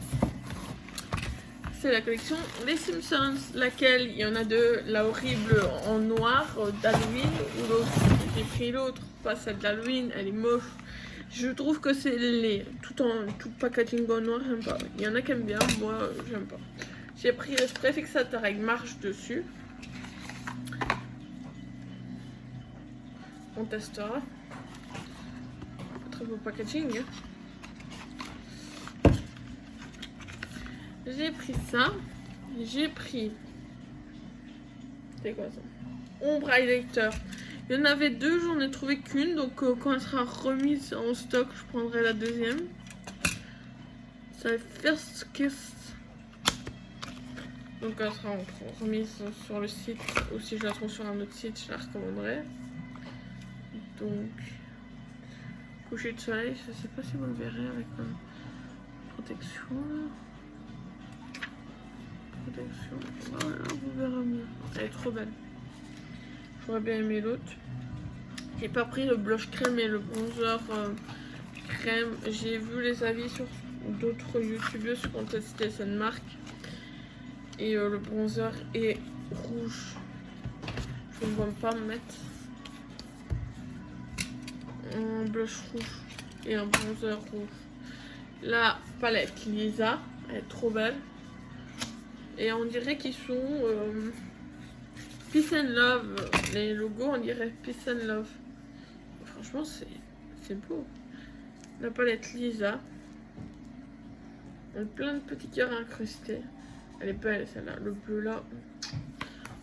c'est la collection Les Simpsons. Laquelle il y en a deux. La horrible en noir d'Halloween ou l'autre. J'ai pris l'autre, pas celle d'Halloween. Elle est moche. Je trouve que c'est tout packaging en noir, j'aime pas. Il y en a qui aiment bien, moi j'aime pas. J'ai pris le spray fixateur avec marche dessus. On testera. Très beau packaging. J'ai pris ça. J'ai pris. C'est quoi ça? Ombre highlighter. Il y en avait deux, j'en ai trouvé qu'une. Donc quand elle sera remise en stock, je prendrai la deuxième. C'est First Kiss. Donc elle sera remise sur le site. Ou si je la trouve sur un autre site, je la recommanderai. Donc coucher de soleil, je sais pas si vous le verrez avec protection. Voilà, vous verrez mieux. Elle est trop belle. J'aurais bien aimé l'autre. J'ai pas pris le blush crème et le bronzer crème. J'ai vu les avis sur d'autres youtubeuses qui ont testé cette marque. Et le bronzer est rouge. Je ne vois pas me mettre un blush rouge et un bronzer rouge. La palette Lisa, elle est trop belle. Et on dirait qu'ils sont Peace and Love. Les logos, on dirait Peace and Love. Franchement, c'est beau. La palette Lisa. Elle a plein de petits cœurs incrustés. Elle est belle celle-là. Le bleu là.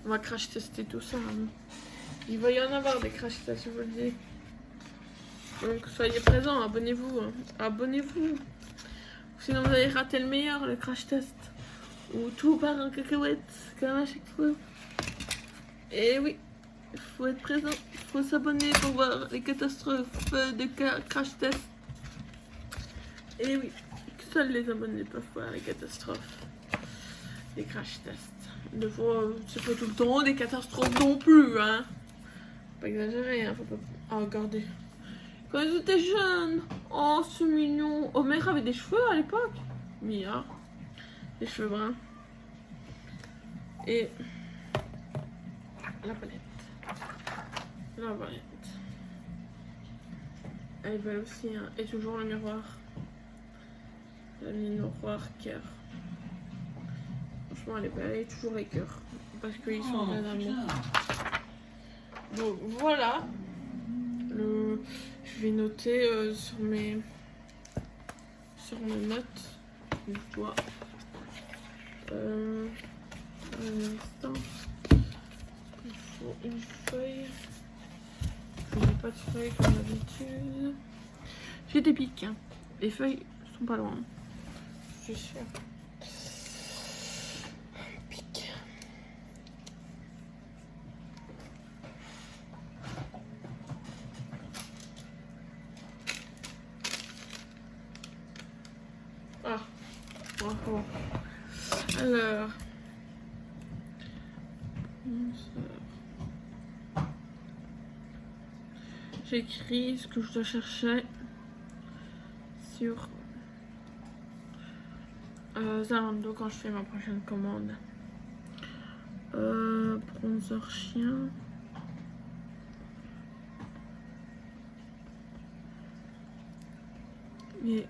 On va crash tester tout ça. Hein. Il va y en avoir des crash tests, je vous le dis. Donc soyez présents, abonnez-vous. Hein. Abonnez-vous. Sinon vous allez rater le meilleur, le crash test. Ou tout part en cacahuète, comme à chaque fois. Et oui, il faut être présent, il faut s'abonner pour voir les catastrophes de crash test. Et oui, seuls les abonnés peuvent voir les catastrophes, les crash tests. Des fois, c'est pas tout le temps des catastrophes non plus, hein. Faut pas exagérer, hein, faut pas. Ah, regardez. Quand ils étaient jeunes, oh, c'est mignon. Homer avait des cheveux à l'époque. Mia. Les cheveux bruns. Et la palette. La palette. Elle est belle aussi, hein. Et toujours le miroir. Le miroir cœur. Franchement, elle est belle. Et toujours les cœurs. Parce qu'ils sont pleins d'amour. Donc voilà. Je vais noter sur mes notes. Je dois. Un instant. Il faut une feuille. Je n'ai pas de feuille comme d'habitude. J'ai des pics. Hein. Les feuilles sont pas loin. Je suis sûre. Pic. Ah. Bravo. Alors. J'écris ce que je dois chercher sur Zalando quand je fais ma prochaine commande. Bronzer chien. Et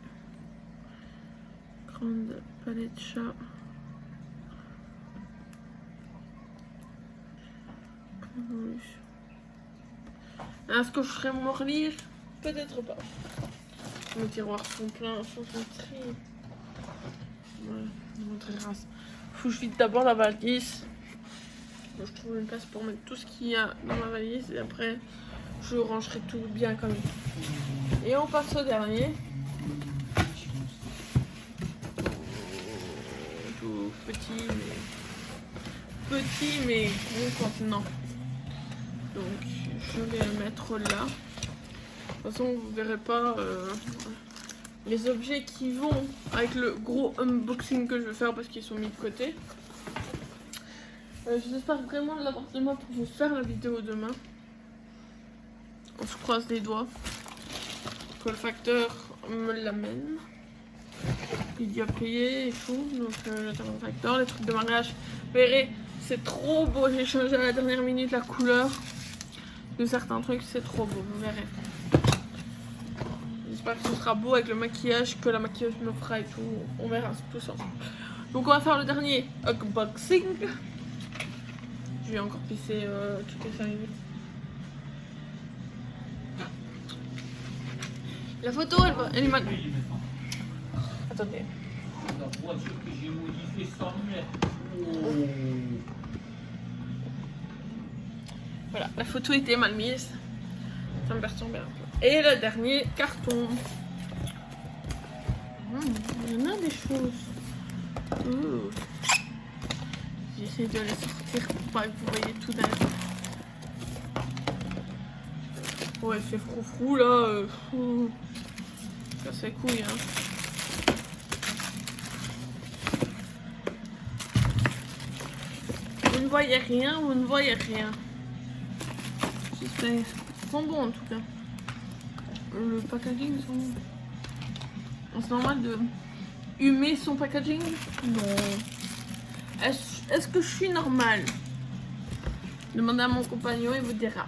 grande palette chat. Est-ce que je ferai me relire? Peut-être pas. Mes tiroirs sont pleins, sont tri. Voilà, je montrerai ça. Faut que je vide d'abord la valise. Je trouve une place pour mettre tout ce qu'il y a dans ma valise et après je rangerai tout bien comme il. Et on passe au dernier. Tout petit mais gros contenant. Donc je vais le mettre là. De toute façon vous verrez pas les objets qui vont avec le gros unboxing que je vais faire parce qu'ils sont mis de côté. J'espère vraiment l'avoir demain pour vous faire la vidéo demain. On se croise les doigts que le facteur me l'amène. Il y a payé et tout, donc j'attends le facteur. Les trucs de mariage, vous verrez, c'est trop beau. J'ai changé à la dernière minute la couleur de certains trucs, c'est trop beau, vous verrez. J'espère que ce sera beau avec le maquillage que la maquilleuse me fera et tout. On verra tout ça. Donc on va faire le dernier unboxing. Je vais encore pisser toutes les 5 minutes. La photo, elle est mal. Attendez. La voiture que j'ai modifiée sans mettre. Voilà, la photo était mal mise. Ça me perturbait un peu. Et le dernier carton. Il y en a des choses. J'essaie de les sortir pour pas que vous voyez tout d'un coup. Ouais, c'est froufrou là. Ça c'est couille, hein. Vous ne voyez rien, vous ne voyez rien. Ils sont bons en tout cas. Le packaging, ils sont bons. C'est normal de humer son packaging? Non. Est-ce que je suis normale? Demandez à mon compagnon, il vous dira.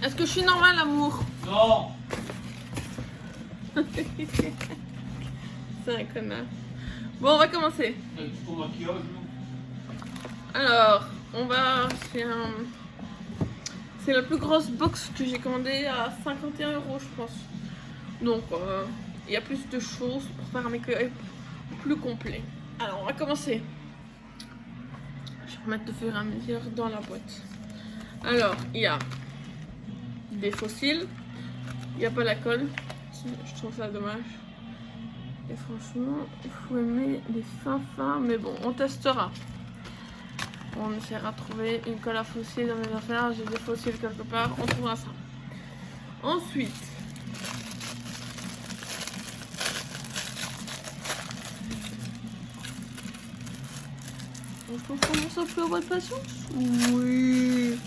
Est-ce que je suis normale, amour? Non. C'est un connard. Bon, on va commencer. Avec ton maquillage, Alors, on va faire c'est la plus grosse box que j'ai commandée à 51 €, je pense. Donc, il y a plus de choses pour faire un make-up plus complet. Alors, on va commencer. Je vais remettre de fur et à mesure dans la boîte. Alors, il y a des fossiles. Il n'y a pas la colle. Je trouve ça dommage. Et franchement, il faut aimer les fins, mais bon, on testera. On essaiera de trouver une colle à fossiles dans mes affaires. J'ai des fossiles quelque part, on trouvera ça. Ensuite, on commence à plus avoir de patience. Oui.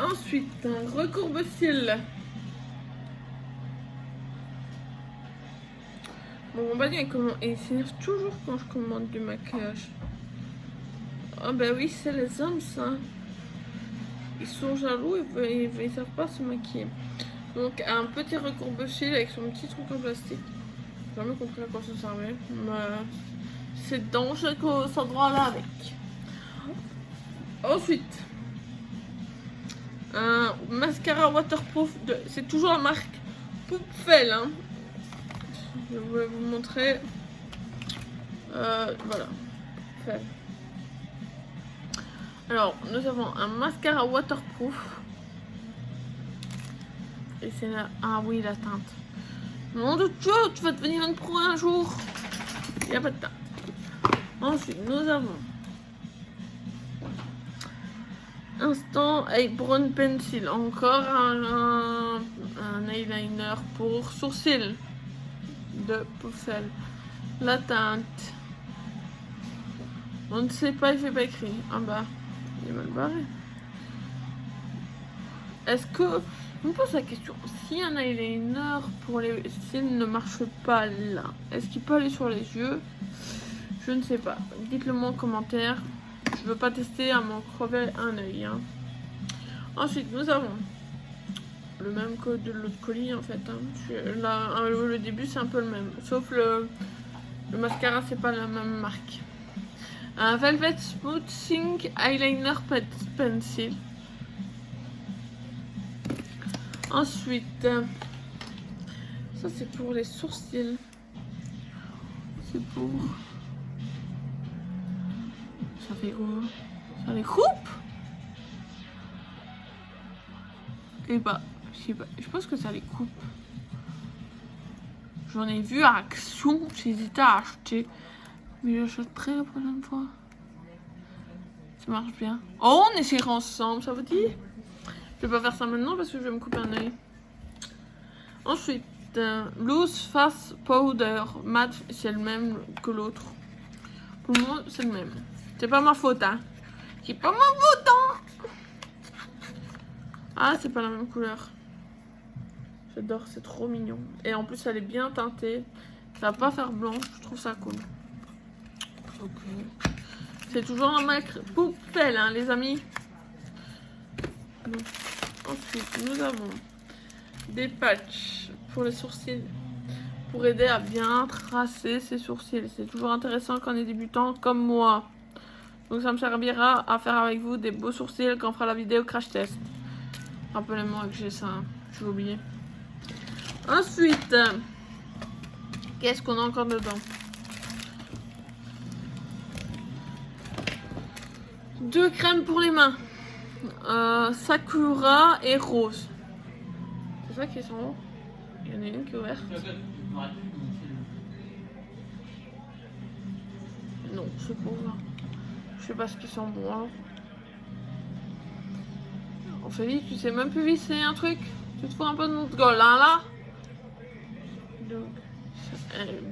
Ensuite, un recourbe-cils. Mon compagnon il s'énerve toujours quand je commande du maquillage. Ah bah oui, c'est les hommes ça. Ils sont jaloux, ils savent pas se maquiller. Donc un petit recourbe-cils avec son petit truc en plastique. J'ai jamais compris à quoi ça servait. Mais c'est dangereux que ça doit aller avec. Ensuite, un mascara waterproof. C'est toujours la marque Poupfel. Hein. Je voulais vous montrer. Voilà. Poupfel. Alors, nous avons un mascara waterproof. Et c'est là. Ah oui, la teinte. Nom de Dieu, tu vas devenir une pro un jour. Il n'y a pas de teinte. Ensuite, nous avons Instant Eyebrow Pencil. Encore un eyeliner pour sourcils de Poufel. La teinte. On ne sait pas, il fait pas écrit. Ah bah, il est mal barré. Est-ce que... Je me pose la question, si un eyeliner pour les cils ne marche pas là, est-ce qu'il peut aller sur les yeux? Je ne sais pas. Dites-le moi en commentaire. Je veux pas tester à m'en crever un œil. Hein. Ensuite, nous avons le même que de l'autre colis en fait. Hein. Là, le début c'est un peu le même, sauf le mascara, c'est pas la même marque. Un Velvet Smoothing Eyeliner Pencil. Ensuite, ça c'est pour les sourcils. C'est pour... Ça fait quoi? Ça les coupe? Et bah, je sais pas, je pense que ça les coupe. J'en ai vu à Action, j'hésitais à acheter. Mais j'achèterai la prochaine fois. Ça marche bien. Oh, on essaiera ensemble, ça vous dit? Je vais pas faire ça maintenant parce que je vais me couper un œil. Ensuite, Loose Face Powder Matte, c'est le même que l'autre. Pour le moment, c'est le même. C'est pas ma faute, hein. C'est pas ma faute, hein. Ah, c'est pas la même couleur. J'adore, c'est trop mignon. Et en plus, elle est bien teintée. Ça va pas faire blanche, je trouve ça cool. Ok. C'est toujours un marque Poupfel, hein, les amis. Donc, ensuite, nous avons des patchs pour les sourcils pour aider à bien tracer ses sourcils. C'est toujours intéressant quand on est débutant comme moi. Donc ça me servira à faire avec vous des beaux sourcils quand on fera la vidéo crash test. Rappelez-moi que j'ai ça, j'ai oublié. Ensuite, qu'est-ce qu'on a encore dedans? Deux crèmes pour les mains. Sakura et Rose. C'est ça qui est en haut. Il y en a une qui est ouverte. Non, c'est pas ouvert. Je sais pas ce qui sent bon alors. Ophélie, tu sais même plus visser un truc. Tu te fous un peu de notre gueule là. Donc,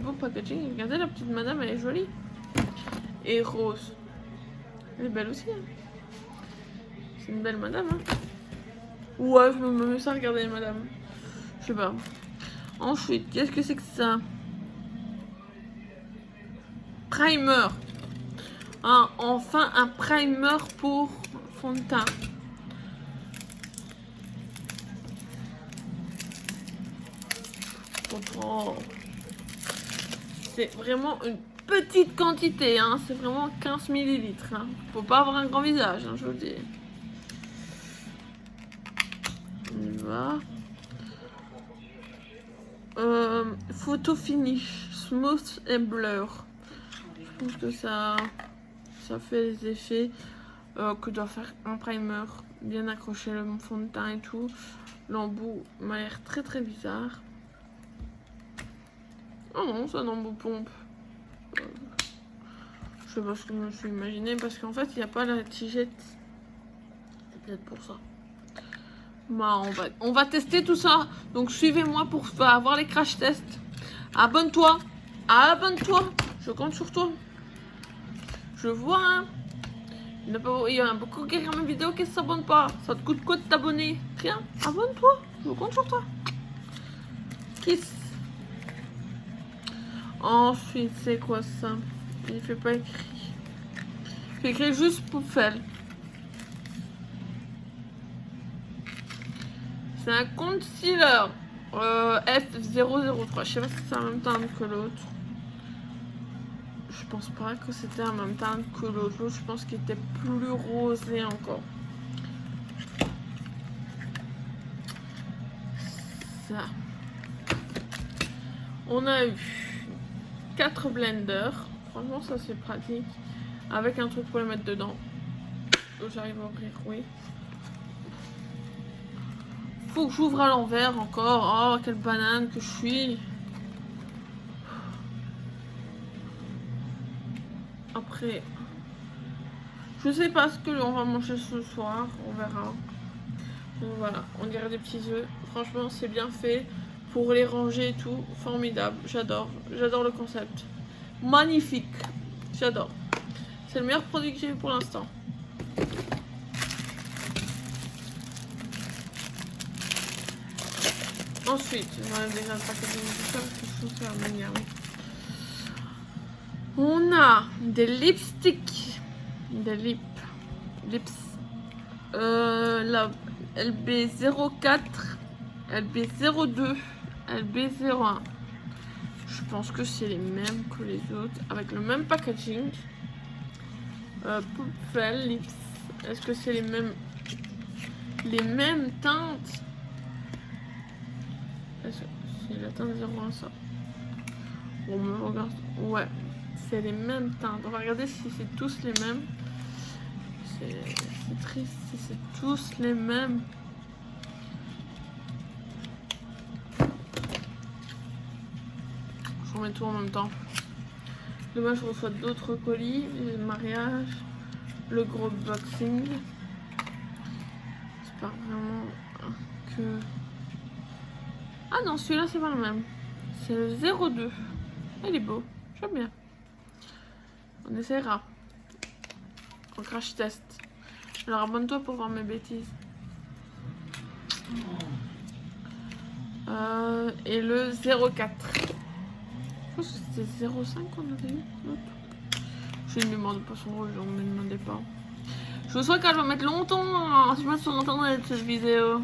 beau packaging. Regardez la petite madame, elle est jolie. Et Rose. Elle est belle aussi. Hein. C'est une belle madame. Hein. Ouais, je me mets ça à regarder madame. Je sais pas. Ensuite, qu'est-ce que c'est que ça? Primer. Ah, enfin un primer pour fond de teint. Oh. C'est vraiment une petite quantité, hein. C'est vraiment 15 ml. Hein. Faut pas avoir un grand visage, hein, je vous le dis. On y va. Photo finish, smooth et blur. Je pense que ça fait les effets que doit faire un primer. Bien accroché le fond de teint et tout. L'embout m'a l'air très très bizarre. Oh non, c'est un embout pompe. Je sais pas ce que je me suis imaginé parce qu'en fait il n'y a pas la tigette. C'est peut-être pour ça. Bah, on va tester tout ça. Donc suivez-moi pour avoir les crash tests. Abonne-toi. Abonne-toi. Je compte sur toi. Je vois. Hein. Il y en a beaucoup qui regardent mes vidéos qui ne s'abonnent pas. Ça te coûte quoi de t'abonner? Rien. Abonne-toi. Je compte sur toi. Kiss. Ensuite, c'est quoi ça? Il fait pas écrit. Il fait écrit juste Poufelle. C'est un concealer F003. Je sais pas si c'est en même temps que l'autre. Je pense pas que c'était en même temps que l'autre. L'autre, je pense qu'il était plus rosé encore. Ça. On a eu 4 blenders. Franchement, ça c'est pratique. Avec un truc pour le mettre dedans. J'arrive à ouvrir, oui. Faut que j'ouvre à l'envers encore. Oh, quelle banane que je suis. Après, je sais pas ce que l'on va manger ce soir. On verra. Donc voilà, on dirait des petits œufs. Franchement, c'est bien fait. Pour les ranger et tout, formidable. J'adore. J'adore le concept. Magnifique. J'adore. C'est le meilleur produit que j'ai eu pour l'instant. Ensuite, on a déjà le packaging du sol, je trouve ça manière. On a des lipsticks, des lips, la LB04, LB02, LB01. Je pense que c'est les mêmes que les autres, avec le même packaging. Poufelle lips. Est-ce que c'est les mêmes teintes? C'est la teinte 01 ça. Bon, on regarde. Ouais, c'est les mêmes teintes. On va regarder si c'est tous les mêmes. C'est triste si c'est tous les mêmes. Je remets tout en même temps. Demain je reçois d'autres colis, le mariage, le gros boxing. J'espère vraiment que... Ah non, celui-là c'est pas le même. C'est le 02. Il est beau, j'aime bien. On essaiera. On crash test. Alors abonne-toi pour voir mes bêtises. Et le 04. Je pense que c'était 05 qu'on avait eu. J'ai une mémoire de poisson rouge, donc ne me demandez pas. Je vous souhaite qu'elle va mettre longtemps. Je me suis longtemps dans cette vidéo.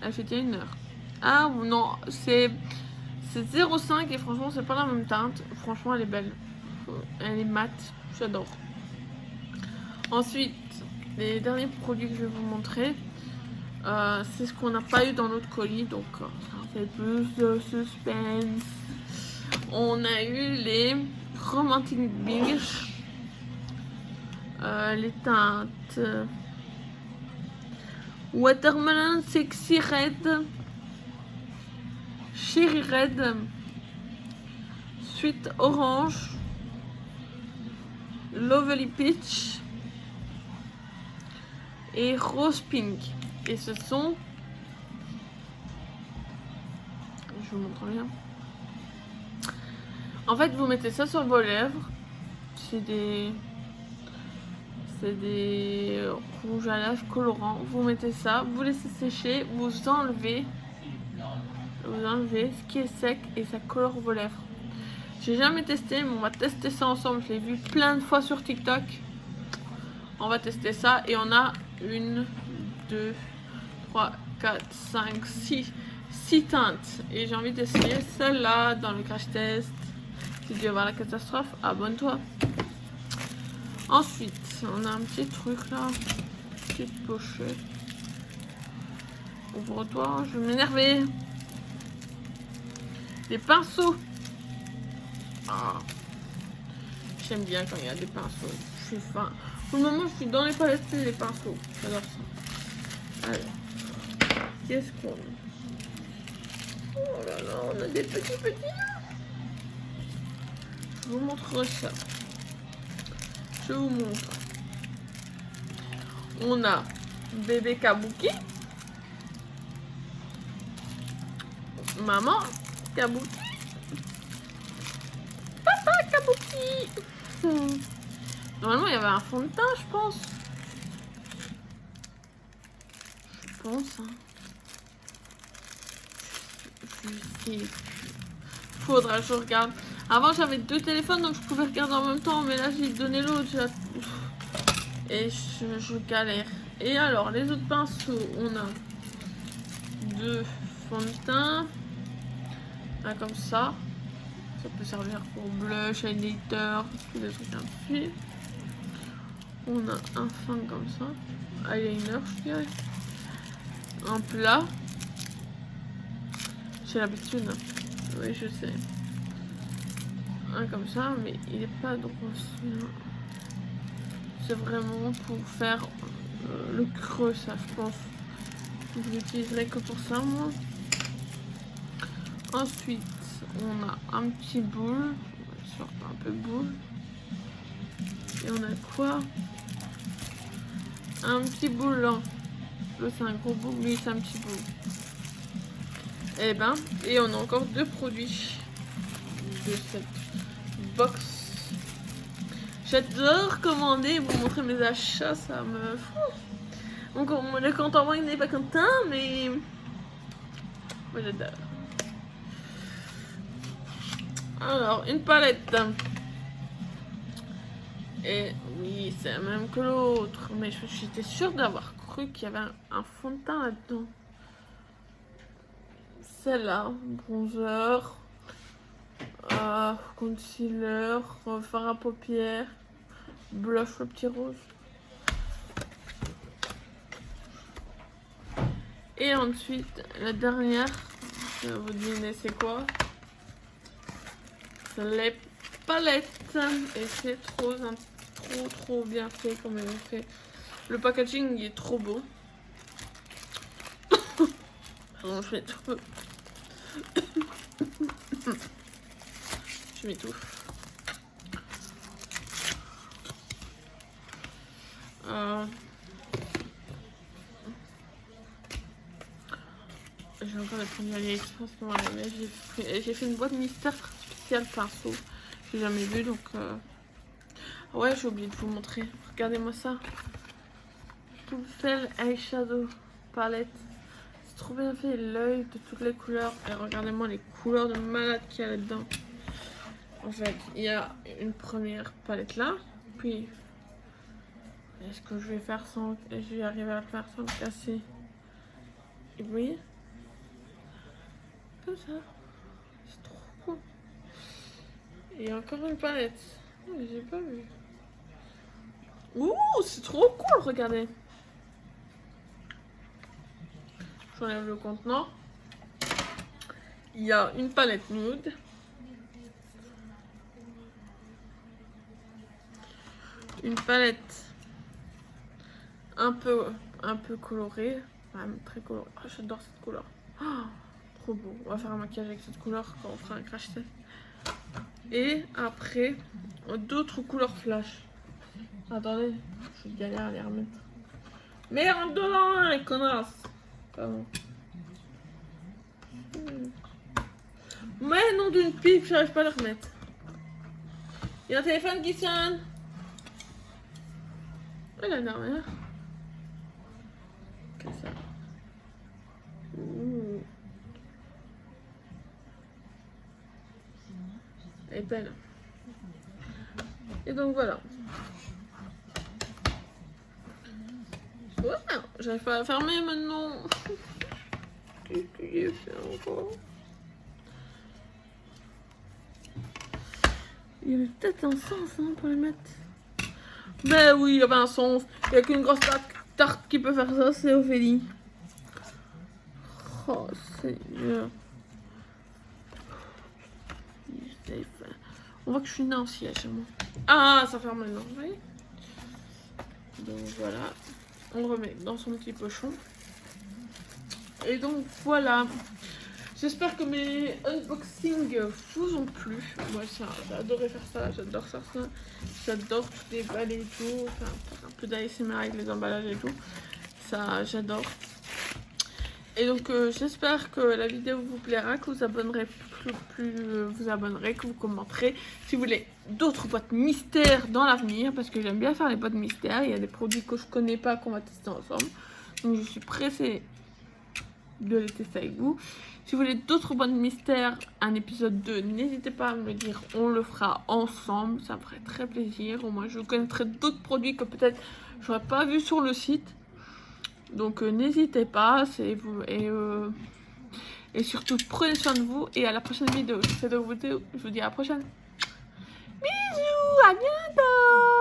Elle fait déjà 1 heure. Ah non, c'est 05 et franchement c'est pas la même teinte. Franchement elle est belle. Elle est mate, j'adore. Ensuite, les derniers produits que je vais vous montrer, c'est ce qu'on n'a pas eu dans notre colis, donc ça fait plus de suspense. On a eu les Romantic Beige, les teintes Watermelon Sexy Red, Cherry Red, Sweet Orange, Lovely Peach et Rose Pink. Et ce sont... Je vous montre bien. En fait, vous mettez ça sur vos lèvres. C'est des rouges à lèvres colorants. Vous mettez ça, vous laissez sécher, vous enlevez ce qui est sec et ça colore vos lèvres. J'ai jamais testé, mais on va tester ça ensemble. Je l'ai vu plein de fois sur TikTok. On va tester ça et on a 1, 2, 3, 4, 5, 6 teintes. Et j'ai envie d'essayer celle-là dans le crash test. Si tu veux voir la catastrophe, abonne-toi. Ensuite, on a un petit truc là. Petite pochette. Ouvre-toi, je vais m'énerver. Des pinceaux. Ah. J'aime bien quand il y a des pinceaux. Je suis fan. Pour le moment, je suis dans les palettes et les pinceaux. J'adore ça. Allez. Qu'est-ce qu'on a? Oh là là, on a des petits là. Je vous montre ça. Je vous montre. On a bébé Kabuki. Maman Kabuki. Papa Kabuki. Normalement, il y avait un fond de teint, je pense. Je pense. Hein. Je sais plus. Faudra que je regarde. Avant j'avais 2 téléphones donc je pouvais regarder en même temps, mais là j'ai donné l'autre. Et je galère. Et alors les autres pinceaux, on a 2 fonds de teint. Un comme ça. Ça peut servir pour blush, highlighter, tous les trucs ainsi. On a un fin comme ça. Eyeliner je dirais. Un plat. J'ai l'habitude. Oui je sais. Un comme ça, mais il est pas droit. C'est vraiment pour faire le creux, ça je pense. Je l'utiliserai que pour ça moi. Ensuite on a un petit boule, un peu boule. Et on a quoi? Un petit boule là. Là c'est un gros boule, mais c'est un petit boule. Et ben, et on a encore 2 produits de cette box. J'adore commander et vous montrer mes achats, ça me fout. Donc le compte en banque n'est pas content, mais moi j'adore. Alors, une palette. Et oui, c'est la même que l'autre, mais j'étais sûre d'avoir cru qu'il y avait un fond de teint là-dedans. Celle-là, bronzer, concealer, fard à paupières, blush le petit rose. Et ensuite, la dernière, vous devinez c'est quoi? C'est les palettes. Et c'est trop bien fait comme ils ont fait. Le packaging il est trop beau. Pardon, je m'étouffe. Je m'étouffe. J'ai encore des premiers AliExpress pour mais j'ai fait une boîte mystère spéciale pinceau. J'ai jamais vu donc. Ouais, j'ai oublié de vous montrer. Regardez-moi ça. Poufelle eyeshadow palette. C'est trop bien fait, l'œil de toutes les couleurs. Et regardez-moi les couleurs de malade qu'il y a là-dedans. En fait, il y a une première palette là. Puis, est-ce que je vais faire sans. Je vais arriver à le faire sans le casser? Et oui. Comme ça. C'est trop cool. Et encore une palette. Oh, j'ai pas vu. Ouh, c'est trop cool, regardez. J'enlève le contenant. Il y a une palette nude. Une palette un peu colorée. Enfin, très colorée. Oh, j'adore cette couleur. Oh, trop beau. On va faire un maquillage avec cette couleur quand on fera un crash test. Et après, d'autres couleurs flash. Attendez, je galère à les remettre. Merde dedans, les connasses. Pardon. Mais non d'une pipe, j'arrive pas à le remettre. Il y a un téléphone qui sonne. Et la dernière. Comme ça. Ouh. Elle est belle. Et donc voilà. Ouais, j'arrive pas à la fermer maintenant. Qu'est-ce que j'ai fait encore? Il y avait peut-être un sens hein, pour les mettre. Mais oui, il y avait un sens. Il n'y a qu'une grosse tarte qui peut faire ça, c'est Ophélie. Oh Seigneur. On voit que je suis Nancy chez moi. Ah, ça ferme maintenant, vous voyez. Donc voilà. On le remet dans son petit pochon. Et donc voilà. J'espère que mes unboxings vous ont plu. Moi j'ai adoré faire ça, j'adore faire ça. J'adore tous les balais et tout. Enfin, un peu d'ASMR avec les emballages et tout. Ça j'adore. Et donc j'espère que la vidéo vous plaira, que vous abonnerez vous abonnerez, que vous commenterez. Si vous voulez d'autres boîtes mystères dans l'avenir, parce que j'aime bien faire les boîtes mystères. Il y a des produits que je connais pas qu'on va tester ensemble. Donc je suis pressée de les tester avec vous. Si vous voulez d'autres boîtes mystères, un épisode 2, n'hésitez pas à me le dire, on le fera ensemble, ça me ferait très plaisir. Au moins je connaîtrai d'autres produits que peut-être j'aurais pas vu sur le site. Donc n'hésitez pas, c'est vous et surtout prenez soin de vous et à la prochaine vidéo. Je vous dis à la prochaine. Bisous, à bientôt.